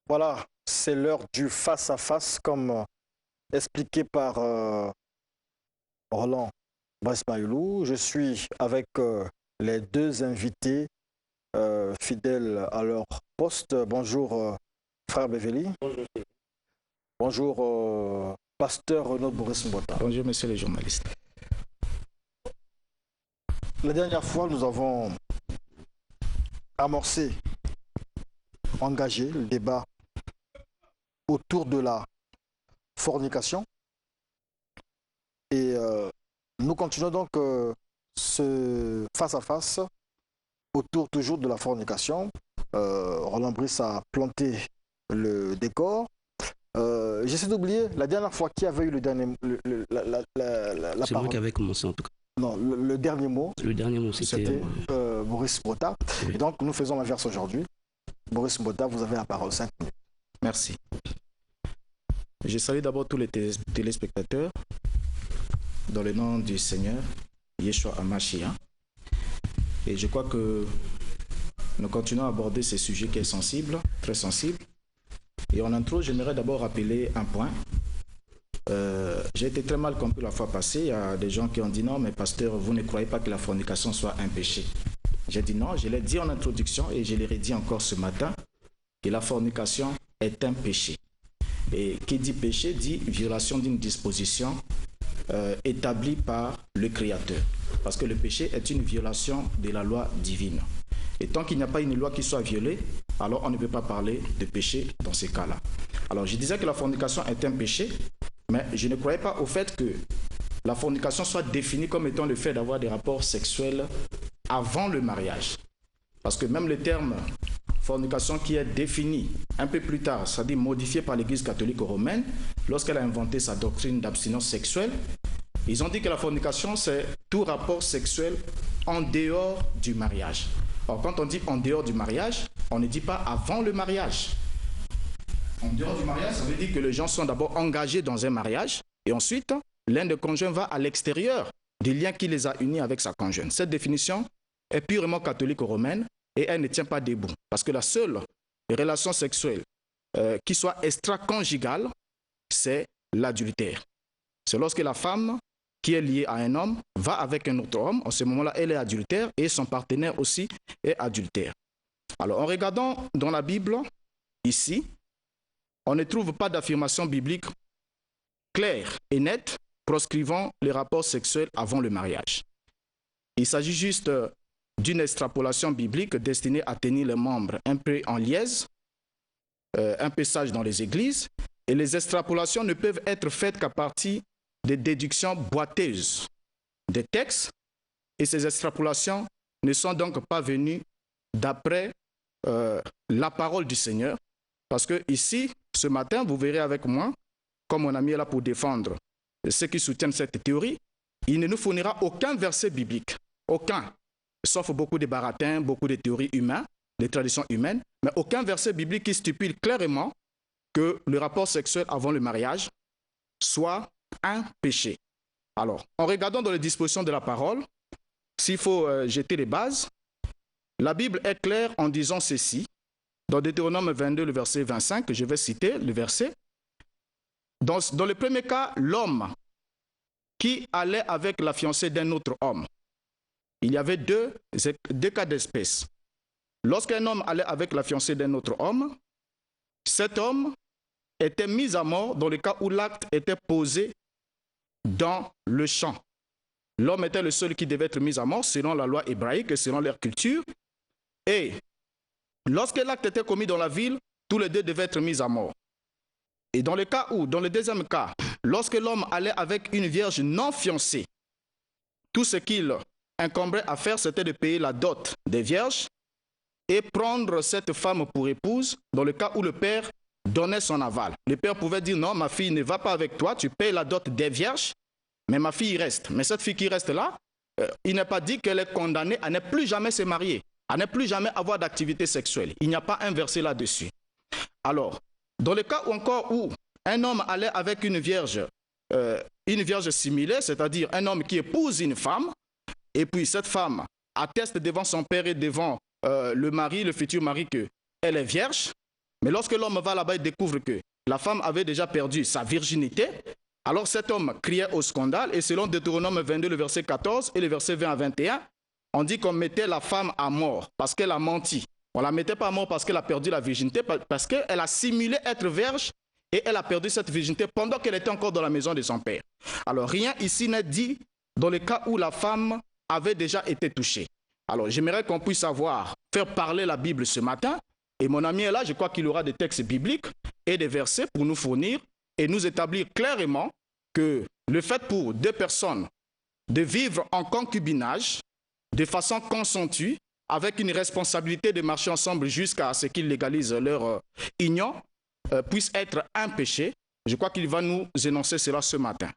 Voilà, c'est l'heure du face-à-face, comme expliqué par Roland Basmailou. Je suis avec les deux invités fidèles à leur poste. Bonjour, frère Beveli. Bonjour. Bonjour, pasteur Renaud Boris Mbota. Bonjour, monsieur le journaliste. La dernière fois, nous avons amorcé, engagé le débat autour de la fornication. Et nous continuons donc ce face-à-face autour toujours de la fornication. Roland Brice a planté le décor. J'essaie d'oublier la dernière fois qui avait eu le dernier la C'est moi qui avais commencé en tout cas. Non, le dernier mot. Le dernier mot, c'était Boris Mbota. Oui. Et donc nous faisons l'inverse aujourd'hui. Boris Mbota, vous avez la parole, 5 minutes. Merci. Je salue d'abord tous les téléspectateurs dans le nom du Seigneur, Yeshua HaMashiach. Et je crois que nous continuons à aborder ce sujet qui est sensible, très sensible. Et en intro, j'aimerais d'abord rappeler un point. J'ai été très mal compris la fois passée. Il y a des gens qui ont dit non, mais pasteur, vous ne croyez pas que la fornication soit un péché? J'ai dit non, je l'ai dit en introduction et je l'ai redit encore ce matin, que la fornication est un péché. Et qui dit péché dit violation d'une disposition établie par le Créateur. Parce que le péché est une violation de la loi divine. Et tant qu'il n'y a pas une loi qui soit violée, alors on ne peut pas parler de péché dans ces cas-là. Alors je disais que la fornication est un péché, mais je ne croyais pas au fait que la fornication soit définie comme étant le fait d'avoir des rapports sexuels avant le mariage. Parce que même le terme fornication qui est défini un peu plus tard, c'est-à-dire modifié par l'Église catholique romaine, lorsqu'elle a inventé sa doctrine d'abstinence sexuelle, ils ont dit que la fornication, c'est tout rapport sexuel en dehors du mariage. Alors, quand on dit en dehors du mariage, on ne dit pas avant le mariage. En dehors du mariage, ça veut dire que les gens sont d'abord engagés dans un mariage et ensuite, l'un des conjoints va à l'extérieur du lien qui les a unis avec sa conjointe. Cette définition est purement catholique romaine et elle ne tient pas debout. Parce que la seule relation sexuelle qui soit extra-conjugale, c'est l'adultère. C'est lorsque la femme qui est liée à un homme va avec un autre homme. En ce moment-là, elle est adultère et son partenaire aussi est adultère. Alors, en regardant dans la Bible, ici, on ne trouve pas d'affirmation biblique claire et nette proscrivant les rapports sexuels avant le mariage. Il s'agit juste d'une extrapolation biblique destinée à tenir les membres un peu en liesse, un peu sages dans les églises, et les extrapolations ne peuvent être faites qu'à partir des déductions boiteuses des textes, et ces extrapolations ne sont donc pas venues d'après la parole du Seigneur, parce que ici, ce matin, vous verrez avec moi, comme mon ami est là pour défendre ceux qui soutiennent cette théorie, il ne nous fournira aucun verset biblique, aucun, sauf beaucoup de baratins, beaucoup de théories humaines, des traditions humaines, mais aucun verset biblique qui stipule clairement que le rapport sexuel avant le mariage soit un péché. Alors, en regardant dans les dispositions de la parole, s'il faut jeter les bases, la Bible est claire en disant ceci, dans Deutéronome 22, le verset 25, je vais citer le verset. Dans le premier cas, l'homme qui allait avec la fiancée d'un autre homme, il y avait deux cas d'espèce. Lorsqu'un homme allait avec la fiancée d'un autre homme, cet homme était mis à mort dans le cas où l'acte était posé dans le champ. L'homme était le seul qui devait être mis à mort selon la loi hébraïque et selon leur culture. Et lorsque l'acte était commis dans la ville, tous les deux devaient être mis à mort. Et dans le deuxième cas, lorsque l'homme allait avec une vierge non fiancée, tout ce qu'il incombrait à faire, c'était de payer la dot des vierges et prendre cette femme pour épouse dans le cas où le père donnait son aval. Le père pouvait dire non, ma fille ne va pas avec toi, tu payes la dot des vierges, mais ma fille reste. Mais cette fille qui reste là, il n'est pas dit qu'elle est condamnée à ne plus jamais se marier, à ne plus jamais avoir d'activité sexuelle. Il n'y a pas un verset là-dessus. Alors, dans le cas où un homme allait avec une vierge similaire, c'est-à-dire un homme qui épouse une femme, et puis cette femme atteste devant son père et devant le futur mari qu'elle est vierge, Mais lorsque l'homme va là-bas, il découvre que la femme avait déjà perdu sa virginité. Alors cet homme criait au scandale. Et selon Deutéronome 22, le verset 14 et le verset 20 à 21, on dit qu'on mettait la femme à mort parce qu'elle a menti. On ne la mettait pas à mort parce qu'elle a perdu la virginité, parce qu'elle a simulé être vierge et elle a perdu cette virginité pendant qu'elle était encore dans la maison de son père. Alors rien ici n'est dit dans le cas où la femme avait déjà été touchée. Alors j'aimerais qu'on puisse faire parler la Bible ce matin. Et mon ami est là, je crois qu'il aura des textes bibliques et des versets pour nous fournir et nous établir clairement que le fait pour deux personnes de vivre en concubinage de façon consentie, avec une responsabilité de marcher ensemble jusqu'à ce qu'ils légalisent leur union, puisse être un péché. Je crois qu'il va nous énoncer cela ce matin.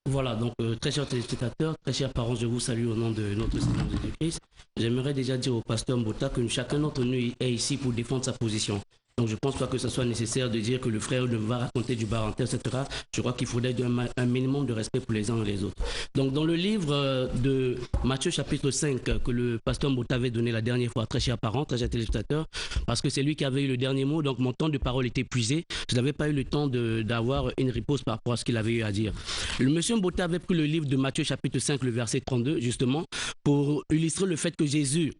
Voilà, donc très chers téléspectateurs, très chers parents, je vous salue au nom de notre Seigneur Jésus-Christ. J'aimerais déjà dire au pasteur Mbota que chacun d'entre nous est ici pour défendre sa position. Donc je ne pense pas que ce soit nécessaire de dire que le frère ne va raconter du barantin, etc. Je crois qu'il faudrait un minimum de respect pour les uns et les autres. Donc dans le livre de Matthieu chapitre 5 que le pasteur Mbota avait donné la dernière fois, très chers parents, très chers téléspectateurs, parce que c'est lui qui avait eu le dernier mot, donc mon temps de parole était épuisé. Je n'avais pas eu le temps d'avoir une réponse par rapport à ce qu'il avait eu à dire. Le monsieur Mbota avait pris le livre de Matthieu chapitre 5, le verset 32, justement, pour illustrer le fait que Jésus,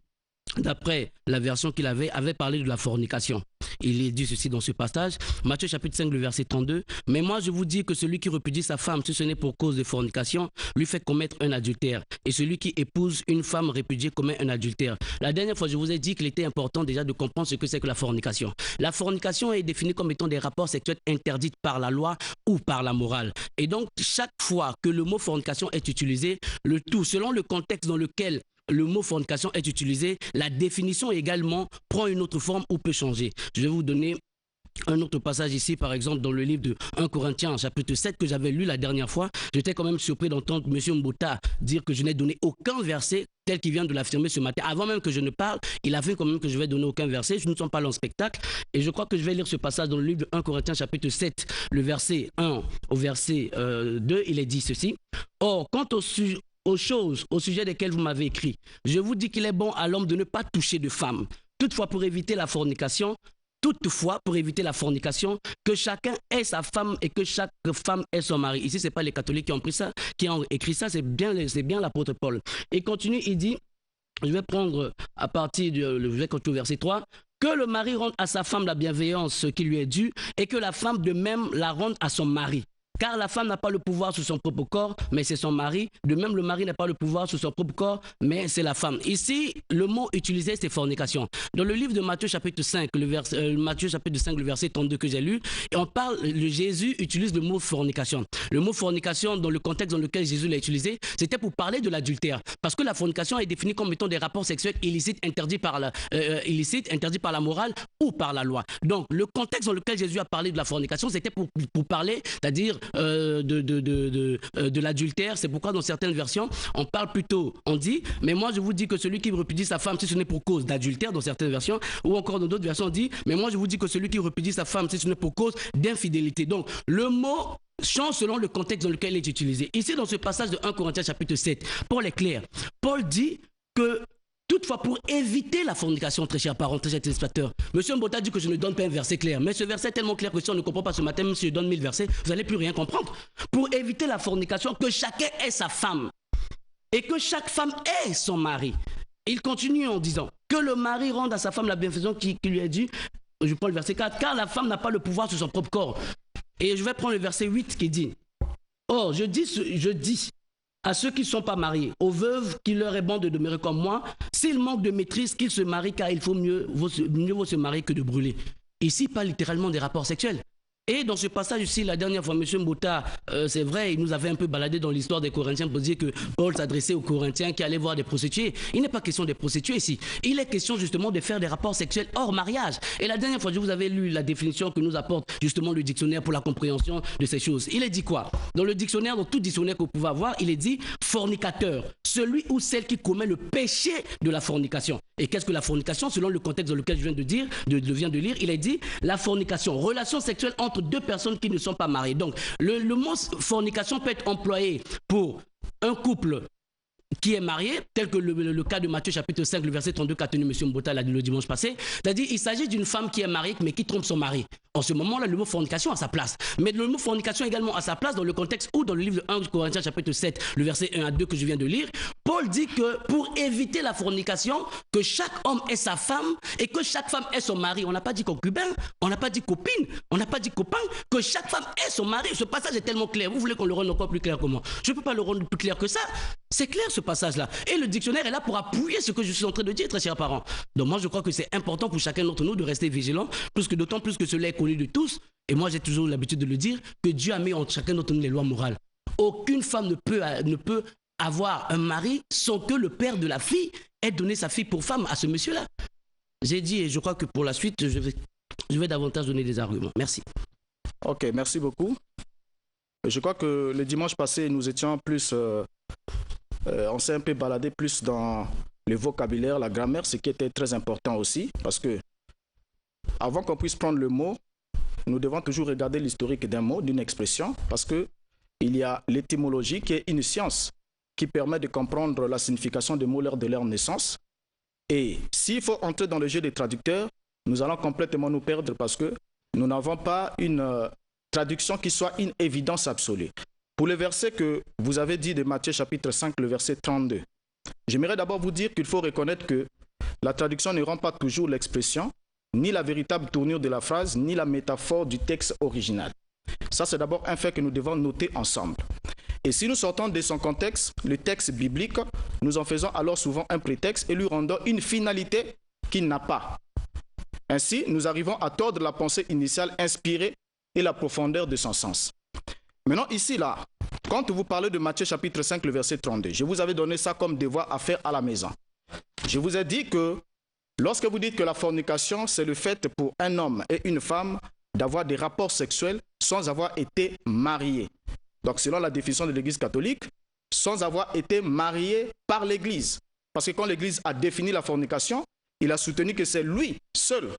d'après la version qu'il avait parlé de la fornication. Il est dit ceci dans ce passage, Matthieu chapitre 5, le verset 32. « Mais moi je vous dis que celui qui repudie sa femme, si ce n'est pour cause de fornication, lui fait commettre un adultère. Et celui qui épouse une femme répudiée commet un adultère. » La dernière fois, je vous ai dit qu'il était important déjà de comprendre ce que c'est que la fornication. La fornication est définie comme étant des rapports sexuels interdits par la loi ou par la morale. Et donc, chaque fois que le mot fornication est utilisé, le tout, selon le contexte dans lequel le mot fornication est utilisé, la définition également prend une autre forme ou peut changer. Je vais vous donner un autre passage ici, par exemple, dans le livre de 1 Corinthiens, chapitre 7, que j'avais lu la dernière fois. J'étais quand même surpris d'entendre M. Mbota dire que je n'ai donné aucun verset tel qu'il vient de l'affirmer ce matin. Avant même que je ne parle, il affirme quand même que je vais donner aucun verset. Je ne suis pas là en spectacle. Et je crois que je vais lire ce passage dans le livre de 1 Corinthiens, chapitre 7, le verset 1 au verset 2. Il est dit ceci. « Or, quant aux choses au sujet desquelles vous m'avez écrit, je vous dis qu'il est bon à l'homme de ne pas toucher de femme. Toutefois, pour éviter la fornication, que chacun ait sa femme et que chaque femme ait son mari. » Ici, ce n'est pas les catholiques qui ont pris ça, qui ont écrit ça, c'est bien l'apôtre Paul. Et continue, il dit, je vais prendre à partir je vais continuer au verset 3, « Que le mari rende à sa femme la bienveillance qui lui est due et que la femme de même la rende à son mari. Car la femme n'a pas le pouvoir sur son propre corps, mais c'est son mari. De même, le mari n'a pas le pouvoir sur son propre corps, mais c'est la femme. » Ici, le mot utilisé, c'est fornication. Dans le livre de Matthieu chapitre 5, Matthieu chapitre 5, le verset 32 que j'ai lu, et on parle, Jésus utilise le mot fornication. Le mot fornication, dans le contexte dans lequel Jésus l'a utilisé, c'était pour parler de l'adultère. Parce que la fornication est définie comme étant des rapports sexuels illicites interdits par la morale ou par la loi. Donc, le contexte dans lequel Jésus a parlé de la fornication, c'était pour parler, c'est-à-dire de l'adultère. C'est pourquoi dans certaines versions on dit, mais moi je vous dis que celui qui repudie sa femme, si ce n'est pour cause d'adultère, dans certaines versions, ou encore dans d'autres versions on dit, mais moi je vous dis que celui qui repudie sa femme, si ce n'est pour cause d'infidélité. Donc le mot change selon le contexte dans lequel il est utilisé. Ici dans ce passage de 1 Corinthiens chapitre 7, Paul est clair. Paul dit que toutefois, pour éviter la fornication, très chers parents, très chers téléspectateurs, M. Mbota dit que je ne donne pas un verset clair. Mais ce verset est tellement clair que si on ne comprend pas ce matin, même si je donne 1000 versets, vous n'allez plus rien comprendre. Pour éviter la fornication, que chacun ait sa femme et que chaque femme ait son mari. Il continue en disant que le mari rende à sa femme la bienfaisance qui lui est due. Je prends le verset 4. Car la femme n'a pas le pouvoir sur son propre corps. Et je vais prendre le verset 8 qui dit, « Or, je dis à ceux qui ne sont pas mariés, aux veuves, qu'il leur est bon de demeurer comme moi, s'ils manquent de maîtrise, qu'ils se marient, car il faut mieux vaut se marier que de brûler. » Ici, pas littéralement des rapports sexuels. Et dans ce passage ici, la dernière fois, M. Mbota, c'est vrai, il nous avait un peu baladé dans l'histoire des Corinthiens pour dire que Paul s'adressait aux Corinthiens qui allaient voir des prostituées. Il n'est pas question des prostituées ici. Il est question justement de faire des rapports sexuels hors mariage. Et la dernière fois, je vous avais lu la définition que nous apporte justement le dictionnaire pour la compréhension de ces choses. Il est dit quoi? Dans le dictionnaire, dans tout dictionnaire que vous pouvez avoir, il est dit fornicateur, celui ou celle qui commet le péché de la fornication. Et qu'est-ce que la fornication? Selon le contexte dans lequel je viens de lire, il est dit la fornication, relation sexuelle entre deux personnes qui ne sont pas mariées. Donc, le mot fornication peut être employé pour un couple qui est mariée, tel que le cas de Matthieu chapitre 5, le verset 32 qu'a tenu M. Mbota l'a dit le dimanche passé, c'est-à-dire il s'agit d'une femme qui est mariée mais qui trompe son mari. En ce moment-là, le mot fornication a sa place. Mais le mot fornication également a sa place dans le contexte où dans le livre de 1 Corinthiens chapitre 7, le verset 1 à 2 que je viens de lire, Paul dit que pour éviter la fornication, que chaque homme ait sa femme et que chaque femme ait son mari. On n'a pas dit concubin, on n'a pas dit copine, on n'a pas dit copain, que chaque femme ait son mari. Ce passage est tellement clair. Vous voulez qu'on le rende encore plus clair que moi? Je ne peux pas le rendre plus clair que ça. C'est clair ce passage-là. Et le dictionnaire est là pour appuyer ce que je suis en train de dire, très chers parents. Donc moi, je crois que c'est important pour chacun d'entre nous de rester vigilant, d'autant plus que cela est connu de tous. Et moi, j'ai toujours l'habitude de le dire, que Dieu a mis entre chacun d'entre nous les lois morales. Aucune femme ne peut avoir un mari sans que le père de la fille ait donné sa fille pour femme à ce monsieur-là. J'ai dit, et je crois que pour la suite, je vais davantage donner des arguments. Merci. Ok, merci beaucoup. Je crois que le dimanche passé, nous étions plus... on s'est un peu baladé plus dans le vocabulaire, la grammaire, ce qui était très important aussi, parce que avant qu'on puisse prendre le mot, nous devons toujours regarder l'historique d'un mot, d'une expression, parce que il y a l'étymologie qui est une science qui permet de comprendre la signification des mots lors de leur naissance. Et s'il faut entrer dans le jeu des traducteurs, nous allons complètement nous perdre parce que nous n'avons pas une traduction qui soit une évidence absolue. Pour le verset que vous avez dit de Matthieu chapitre 5, le verset 32, j'aimerais d'abord vous dire qu'il faut reconnaître que la traduction ne rend pas toujours l'expression, ni la véritable tournure de la phrase, ni la métaphore du texte original. Ça, c'est d'abord un fait que nous devons noter ensemble. Et si nous sortons de son contexte, le texte biblique, nous en faisons alors souvent un prétexte et lui rendons une finalité qu'il n'a pas. Ainsi, nous arrivons à tordre la pensée initiale inspirée et la profondeur de son sens. Maintenant, ici, là, quand vous parlez de Matthieu chapitre 5, le verset 32, je vous avais donné ça comme devoir à faire à la maison. Je vous ai dit que lorsque vous dites que la fornication, c'est le fait pour un homme et une femme d'avoir des rapports sexuels sans avoir été mariés. Donc, selon la définition de l'Église catholique, sans avoir été marié par l'Église. Parce que quand l'Église a défini la fornication, il a soutenu que c'est lui seul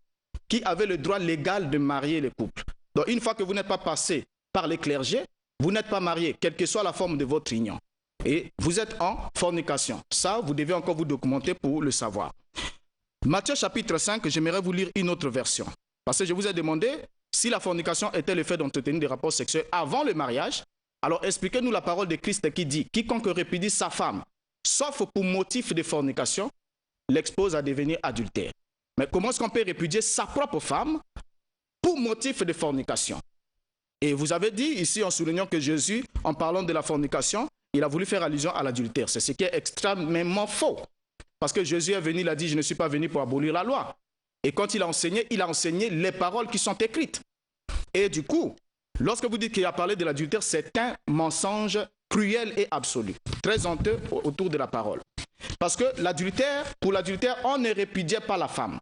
qui avait le droit légal de marier les couples. Donc, une fois que vous n'êtes pas passé par les clergés, vous n'êtes pas marié, quelle que soit la forme de votre union. Et vous êtes en fornication. Ça, vous devez encore vous documenter pour le savoir. Matthieu chapitre 5, j'aimerais vous lire une autre version. Parce que je vous ai demandé si la fornication était le fait d'entretenir des rapports sexuels avant le mariage. Alors expliquez-nous la parole de Christ qui dit « Quiconque répudie sa femme, sauf pour motif de fornication, l'expose à devenir adultère. » Mais comment est-ce qu'on peut répudier sa propre femme pour motif de fornication? Et vous avez dit ici en soulignant que Jésus, en parlant de la fornication, il a voulu faire allusion à l'adultère. C'est ce qui est extrêmement faux. Parce que Jésus est venu, il a dit « Je ne suis pas venu pour abolir la loi. » Et quand il a enseigné les paroles qui sont écrites. Et du coup, lorsque vous dites qu'il a parlé de l'adultère, c'est un mensonge cruel et absolu, très honteux autour de la parole. Parce que l'adultère, pour l'adultère, on ne répudiait pas la femme.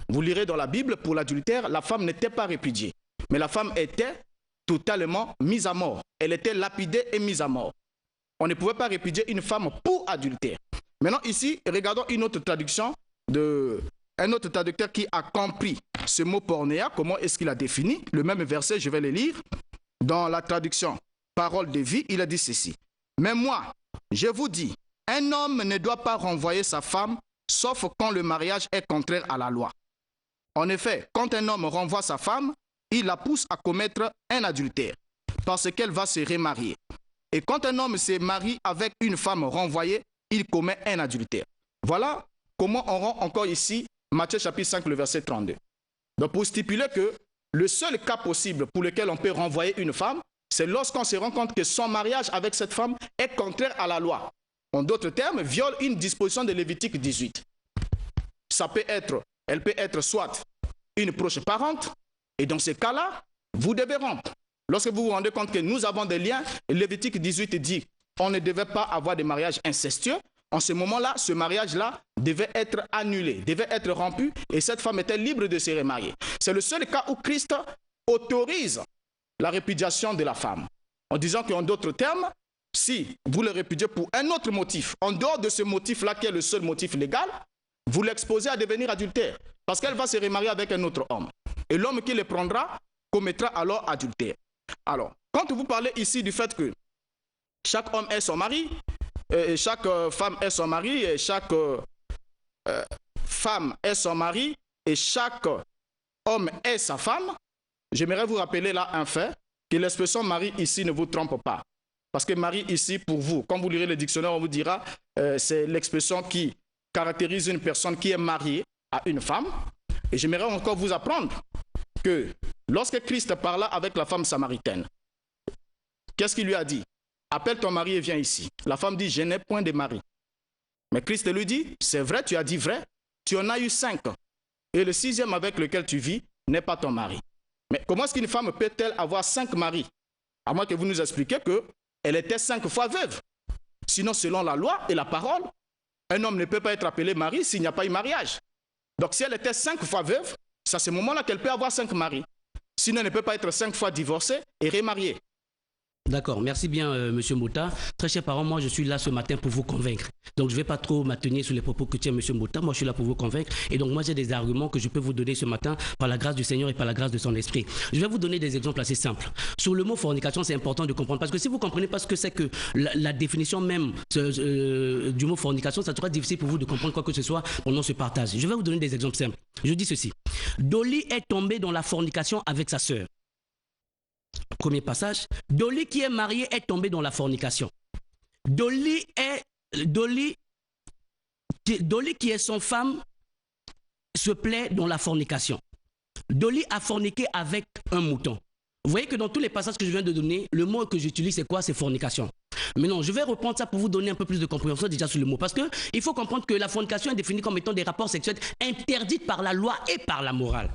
Vous lirez dans la Bible, pour l'adultère, la femme n'était pas répudiée. Mais la femme était totalement mise à mort. Elle était lapidée et mise à mort. On ne pouvait pas répudier une femme pour adultère. Maintenant ici, regardons une autre traduction un autre traducteur qui a compris ce mot pornéa, comment est-ce qu'il a défini. Le même verset, je vais le lire. Dans la traduction Parole de vie, il a dit ceci. Mais moi, je vous dis, un homme ne doit pas renvoyer sa femme, sauf quand le mariage est contraire à la loi. En effet, quand un homme renvoie sa femme, il la pousse à commettre un adultère, parce qu'elle va se remarier. Et quand un homme se marie avec une femme renvoyée, il commet un adultère. Voilà comment on rend encore ici Matthieu chapitre 5, le verset 32. Donc pour stipuler que le seul cas possible pour lequel on peut renvoyer une femme, c'est lorsqu'on se rend compte que son mariage avec cette femme est contraire à la loi. En d'autres termes, viole une disposition de Lévitique 18. Elle peut être soit une proche parente, et dans ce cas-là, vous devez rompre. Lorsque vous vous rendez compte que nous avons des liens, Lévitique 18 dit on ne devait pas avoir de mariage incestueux. En ce moment-là, ce mariage-là devait être annulé, devait être rompu, et cette femme était libre de se remarier. C'est le seul cas où Christ autorise la répudiation de la femme. En disant qu'en d'autres termes, si vous le répudiez pour un autre motif, en dehors de ce motif-là qui est le seul motif légal, vous l'exposez à devenir adultère, parce qu'elle va se remarier avec un autre homme. Et l'homme qui le prendra commettra alors adultère. Alors, quand vous parlez ici du fait que chaque homme est son mari, femme est son mari, et chaque femme est son mari, et chaque homme est sa femme, j'aimerais vous rappeler là un fait, que l'expression mari ici ne vous trompe pas. Parce que mari ici, pour vous, quand vous lirez le dictionnaire, on vous dira c'est l'expression qui caractérise une personne qui est mariée à une femme. Et j'aimerais encore vous apprendre que lorsque Christ parla avec la femme samaritaine, qu'est-ce qu'il lui a dit? Appelle ton mari et viens ici. La femme dit, je n'ai point de mari. Mais Christ lui dit, c'est vrai, tu as dit vrai, tu en as eu 5. Et le 6e avec lequel tu vis n'est pas ton mari. Mais comment est-ce qu'une femme peut-elle avoir 5 maris? À moins que vous nous expliquiez qu'elle était 5 fois veuve. Sinon, selon la loi et la parole, un homme ne peut pas être appelé mari s'il n'y a pas eu mariage. Donc, si elle était 5 fois veuve, c'est à ce moment-là qu'elle peut avoir 5 maris. Sinon, elle ne peut pas être 5 fois divorcée et remariée. D'accord, merci bien Monsieur Mbouta. Très chers parents, moi je suis là ce matin pour vous convaincre. Donc je ne vais pas trop m'attenir sur les propos que tient Monsieur Mbouta, moi je suis là pour vous convaincre. Et donc moi j'ai des arguments que je peux vous donner ce matin par la grâce du Seigneur et par la grâce de son esprit. Je vais vous donner des exemples assez simples. Sur le mot fornication, c'est important de comprendre, parce que si vous ne comprenez pas ce que c'est que la définition même du mot fornication, ça sera difficile pour vous de comprendre quoi que ce soit pendant ce partage. Je vais vous donner des exemples simples. Je dis ceci. Dolly est tombée dans la fornication avec sa sœur. Premier passage, Dolly qui est mariée est tombée dans la fornication. Dolly qui est son femme se plaît dans la fornication. Dolly a forniqué avec un mouton. Vous voyez que dans tous les passages que je viens de donner, le mot que j'utilise c'est quoi? C'est fornication. Mais non, je vais reprendre ça pour vous donner un peu plus de compréhension déjà sur le mot. Parce qu'il faut comprendre que la fornication est définie comme étant des rapports sexuels interdits par la loi et par la morale.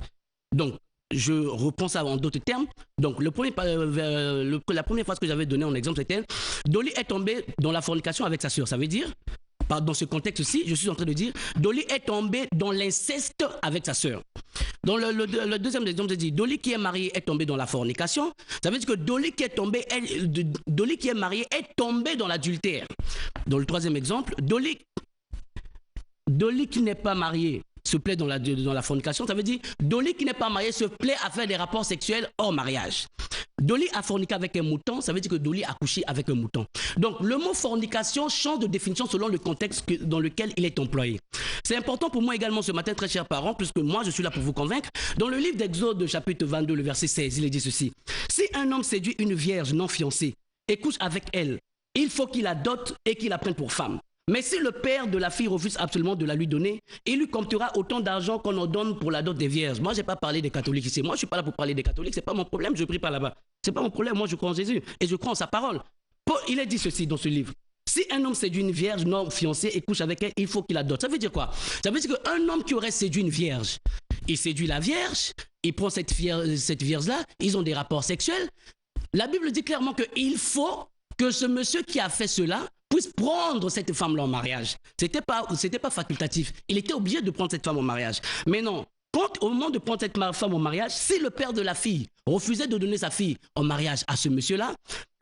Donc, je reprends ça en d'autres termes. Donc, la première phrase que j'avais donnée en exemple, c'était Dolly est tombée dans la fornication avec sa sœur. Ça veut dire, dans ce contexte-ci, je suis en train de dire Dolly est tombée dans l'inceste avec sa sœur. Dans le deuxième exemple, je dis Dolly qui est mariée est tombée dans la fornication. Ça veut dire que Dolly qui est mariée est tombée dans l'adultère. Dans le troisième exemple, Dolly qui n'est pas mariée se plaît dans la fornication, ça veut dire Dolly qui n'est pas mariée se plaît à faire des rapports sexuels hors mariage. Dolly a forniqué avec un mouton, ça veut dire que Dolly a couché avec un mouton. Donc le mot fornication change de définition selon le contexte dans lequel il est employé. C'est important pour moi également ce matin, très chers parents, puisque moi je suis là pour vous convaincre. Dans le livre d'Exode, chapitre 22, le verset 16, il est dit ceci. Si un homme séduit une vierge non fiancée et couche avec elle, il faut qu'il la dote et qu'il la prenne pour femme. Mais si le père de la fille refuse absolument de la lui donner, il lui comptera autant d'argent qu'on en donne pour la dot des vierges. Moi, je n'ai pas parlé des catholiques ici. Moi, je ne suis pas là pour parler des catholiques. Ce n'est pas mon problème, je ne prie pas là-bas. Ce n'est pas mon problème, moi je crois en Jésus et je crois en sa parole. Paul, il est dit ceci dans ce livre. Si un homme séduit une vierge non fiancée et couche avec elle, il faut qu'il la dote. Ça veut dire quoi? Ça veut dire qu'un homme qui aurait séduit une vierge, il séduit la vierge, il prend cette vierge-là, ils ont des rapports sexuels. La Bible dit clairement qu'il faut que ce monsieur qui a fait cela puisse prendre cette femme-là en mariage. C'était pas facultatif. Il était obligé de prendre cette femme en mariage. Mais non, quand au moment de prendre cette femme en mariage, si le père de la fille refusait de donner sa fille en mariage à ce monsieur-là,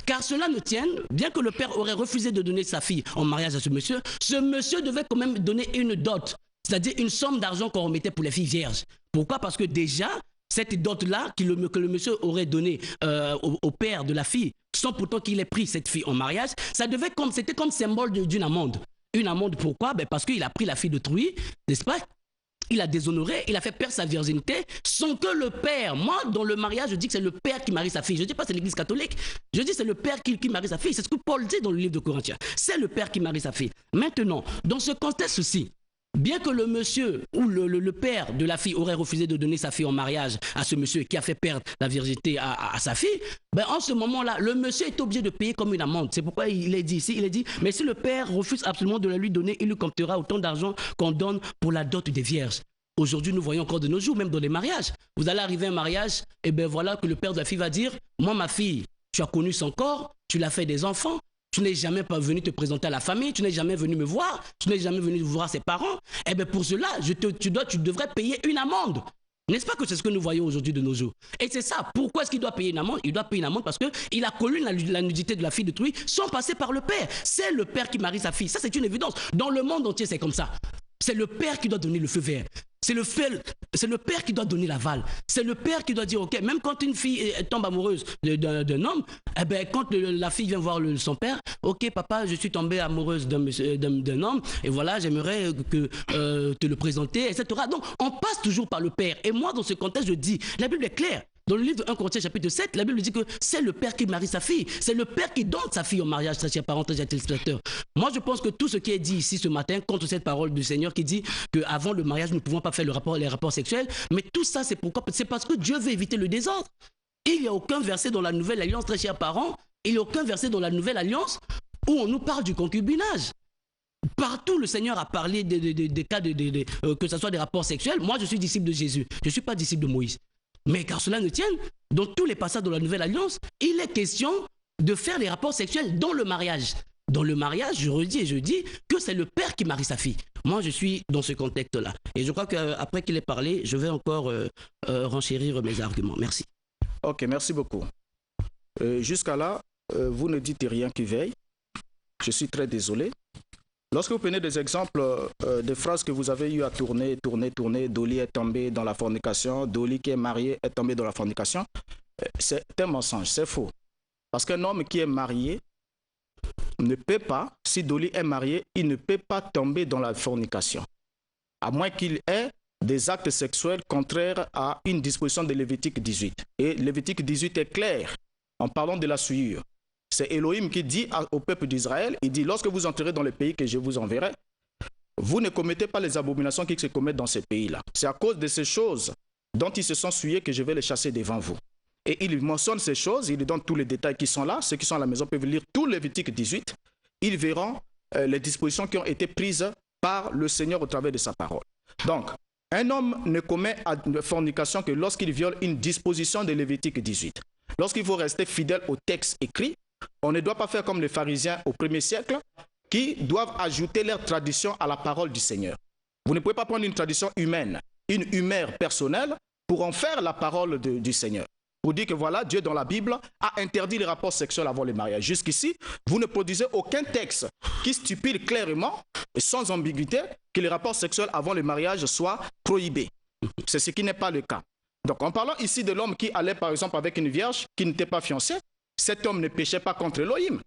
car cela ne tienne, bien que le père aurait refusé de donner sa fille en mariage à ce monsieur devait quand même donner une dot, c'est-à-dire une somme d'argent qu'on remettait pour les filles vierges. Pourquoi? Parce que déjà, cette dot-là que le monsieur aurait donnée au père de la fille, sans pourtant qu'il ait pris cette fille en mariage, c'était comme symbole d'une amende. Une amende, pourquoi? Parce qu'il a pris la fille d'autrui, n'est-ce pas? Il a déshonoré, il a fait perdre sa virginité sans que le père, moi dans le mariage je dis que c'est le père qui marie sa fille, je ne dis pas c'est l'église catholique, je dis c'est le père qui marie sa fille, c'est ce que Paul dit dans le livre de Corinthiens, c'est le père qui marie sa fille. Maintenant, dans ce contexte-ci, bien que le monsieur ou le père de la fille aurait refusé de donner sa fille en mariage à ce monsieur qui a fait perdre la virginité à sa fille, en ce moment-là, le monsieur est obligé de payer comme une amende. C'est pourquoi il est dit ici, mais si le père refuse absolument de la lui donner, il lui comptera autant d'argent qu'on donne pour la dot des vierges. Aujourd'hui, nous voyons encore de nos jours, même dans les mariages. Vous allez arriver à un mariage, et voilà que le père de la fille va dire, moi ma fille, tu as connu son corps, tu l'as fait des enfants, tu n'es jamais pas venu te présenter à la famille, tu n'es jamais venu me voir, tu n'es jamais venu voir ses parents. Pour cela, tu devrais payer une amende. N'est-ce pas que c'est ce que nous voyons aujourd'hui de nos jours? Et c'est ça. Pourquoi est-ce qu'il doit payer une amende? Il doit payer une amende parce qu'il a connu la nudité de la fille d'autrui sans passer par le père. C'est le père qui marie sa fille. Ça, c'est une évidence. Dans le monde entier, c'est comme ça. C'est le père qui doit donner le feu vert. C'est le père qui doit donner l'aval. C'est le père qui doit dire, ok, même quand une fille tombe amoureuse d'un homme, eh ben, quand la fille vient voir son père, ok, papa, je suis tombée amoureuse d'un homme, et voilà, j'aimerais te le présenter, etc. Donc, on passe toujours par le père. Et moi, dans ce contexte, je dis, la Bible est claire. Dans le livre de 1 Corinthiens chapitre 7, la Bible dit que c'est le père qui marie sa fille. C'est le père qui donne sa fille au mariage, très chers parents, très chers téléspectateurs. Moi, je pense que tout ce qui est dit ici ce matin contre cette parole du Seigneur qui dit qu'avant le mariage, nous ne pouvons pas faire les rapports sexuels, mais tout ça, c'est pourquoi? C'est parce que Dieu veut éviter le désordre. Il n'y a aucun verset dans la Nouvelle Alliance, très chers parents, il n'y a aucun verset dans la Nouvelle Alliance où on nous parle du concubinage. Partout, le Seigneur a parlé des cas, que ce soit des rapports sexuels. Moi, je suis disciple de Jésus, je ne suis pas disciple de Moïse. Mais car cela ne tienne, dans tous les passages de la Nouvelle Alliance, il est question de faire les rapports sexuels dans le mariage. Dans le mariage, je redis et je dis que c'est le père qui marie sa fille. Moi, je suis dans ce contexte-là. Et je crois qu'après qu'il ait parlé, je vais encore renchérir mes arguments. Merci. Ok, merci beaucoup. Jusqu'à là, vous ne dites rien qui veille. Je suis très désolé. Lorsque vous prenez des exemples de phrases que vous avez eu à tourner, Dolly est tombée dans la fornication, Dolly qui est mariée est tombée dans la fornication, c'est un mensonge, c'est faux. Parce qu'un homme qui est marié ne peut pas, si Dolly est mariée, il ne peut pas tomber dans la fornication. À moins qu'il ait des actes sexuels contraires à une disposition de Lévitique 18. Et Lévitique 18 est clair en parlant de la souillure. C'est Elohim qui dit au peuple d'Israël, il dit, lorsque vous entrerez dans le pays que je vous enverrai, vous ne commettez pas les abominations qui se commettent dans ces pays-là. C'est à cause de ces choses dont ils se sont souillés que je vais les chasser devant vous. Et il mentionne ces choses, il donne tous les détails qui sont là. Ceux qui sont à la maison peuvent lire tout Lévitique 18. Ils verront les dispositions qui ont été prises par le Seigneur au travers de sa parole. Donc, un homme ne commet la fornication que lorsqu'il viole une disposition de Lévitique 18. Lorsqu'il faut rester fidèle au texte écrit, on ne doit pas faire comme les pharisiens au 1er siècle qui doivent ajouter leur tradition à la parole du Seigneur. Vous ne pouvez pas prendre une tradition humaine, une humeur personnelle pour en faire la parole du Seigneur. Pour dire que voilà, Dieu dans la Bible a interdit les rapports sexuels avant le mariage. Jusqu'ici, vous ne produisez aucun texte qui stipule clairement et sans ambiguïté que les rapports sexuels avant le mariage soient prohibés. C'est ce qui n'est pas le cas. Donc en parlant ici de l'homme qui allait par exemple avec une vierge qui n'était pas fiancée, cet homme ne péchait pas contre Elohim,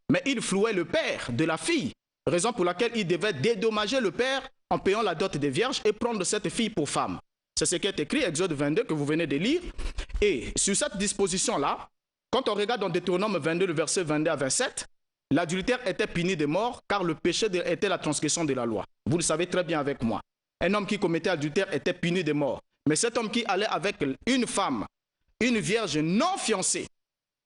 mais il flouait le père de la fille, raison pour laquelle il devait dédommager le père en payant la dot des vierges et prendre cette fille pour femme. C'est ce qui est écrit, Exode 22, que vous venez de lire. Et sur cette disposition-là, quand on regarde dans Deutéronome 22, le verset 22 à 27, l'adultère était puni de mort car le péché était la transgression de la loi. Vous le savez très bien avec moi. Un homme qui commettait adultère était puni de mort. Mais cet homme qui allait avec une femme, une vierge non fiancée,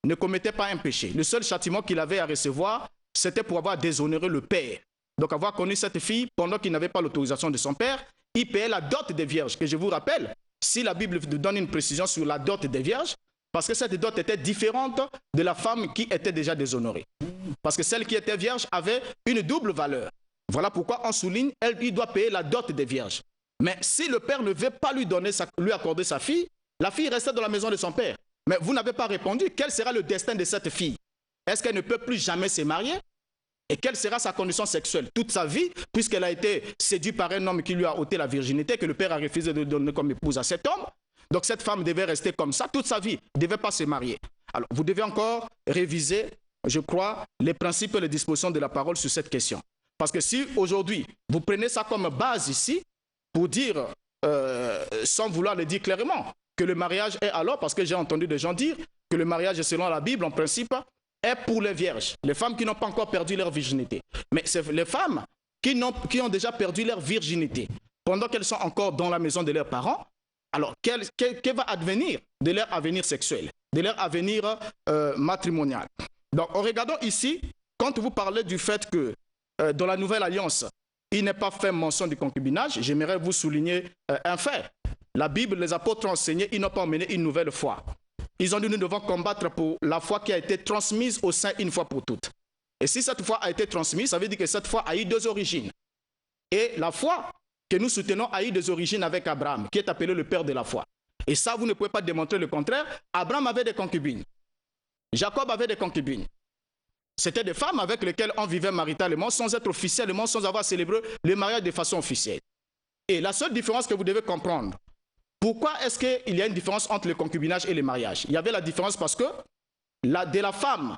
ne commettait pas un péché. Le seul châtiment qu'il avait à recevoir, c'était pour avoir déshonoré le père. Donc avoir connu cette fille pendant qu'il n'avait pas l'autorisation de son père, il payait la dot des vierges. Que je vous rappelle, si la Bible donne une précision sur la dot des vierges, parce que cette dot était différente de la femme qui était déjà déshonorée. Parce que celle qui était vierge avait une double valeur. Voilà pourquoi on souligne, il doit payer la dot des vierges. Mais si le père ne veut pas lui accorder sa fille, la fille restait dans la maison de son père. Mais vous n'avez pas répondu. Quel sera le destin de cette fille? Est-ce qu'elle ne peut plus jamais se marier? Et quelle sera sa condition sexuelle toute sa vie, puisqu'elle a été séduite par un homme qui lui a ôté la virginité, que le père a refusé de donner comme épouse à cet homme? Donc cette femme devait rester comme ça toute sa vie, ne devait pas se marier. Alors vous devez encore réviser, je crois, les principes et les dispositions de la parole sur cette question. Parce que si aujourd'hui, vous prenez ça comme base ici, pour dire, sans vouloir le dire clairement, que le mariage est alors, parce que j'ai entendu des gens dire que le mariage selon la Bible, en principe, est pour les vierges, les femmes qui n'ont pas encore perdu leur virginité. Mais c'est les femmes qui ont déjà perdu leur virginité, pendant qu'elles sont encore dans la maison de leurs parents. Alors, quel va advenir de leur avenir sexuel, de leur avenir matrimonial? Donc, regardons ici, quand vous parlez du fait que dans la Nouvelle Alliance, il n'est pas fait mention du concubinage, j'aimerais vous souligner un fait. La Bible, les apôtres ont enseigné, ils n'ont pas emmené une nouvelle foi. Ils ont dit, nous devons combattre pour la foi qui a été transmise au sein une fois pour toutes. Et si cette foi a été transmise, ça veut dire que cette foi a eu deux origines. Et la foi que nous soutenons a eu des origines avec Abraham, qui est appelé le père de la foi. Et ça, vous ne pouvez pas démontrer le contraire. Abraham avait des concubines. Jacob avait des concubines. C'était des femmes avec lesquelles on vivait maritalement, sans être officiellement, sans avoir célébré le mariage de façon officielle. Et la seule différence que vous devez comprendre, pourquoi est-ce qu'il y a une différence entre le concubinage et le mariage? Il y avait la différence parce que de la femme,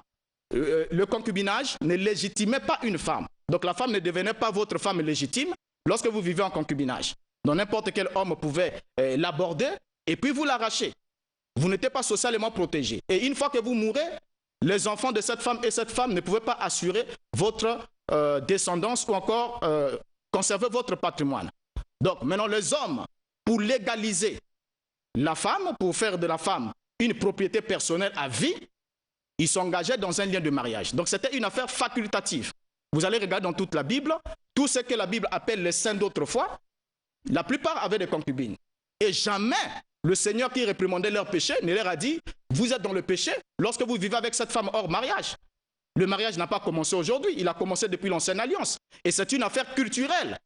le concubinage ne légitimait pas une femme. Donc la femme ne devenait pas votre femme légitime lorsque vous vivez en concubinage. Donc n'importe quel homme pouvait l'aborder et puis vous l'arracher. Vous n'étiez pas socialement protégé. Et une fois que vous mourrez, les enfants de cette femme et cette femme ne pouvaient pas assurer votre descendance ou encore conserver votre patrimoine. Donc maintenant les hommes, pour légaliser la femme, pour faire de la femme une propriété personnelle à vie, ils s'engageaient dans un lien de mariage. Donc c'était une affaire facultative. Vous allez regarder dans toute la Bible, tout ce que la Bible appelle les saints d'autrefois, la plupart avaient des concubines. Et jamais le Seigneur qui réprimandait leur péché ne leur a dit, vous êtes dans le péché lorsque vous vivez avec cette femme hors mariage. Le mariage n'a pas commencé aujourd'hui, il a commencé depuis l'Ancienne Alliance. Et c'est une affaire culturelle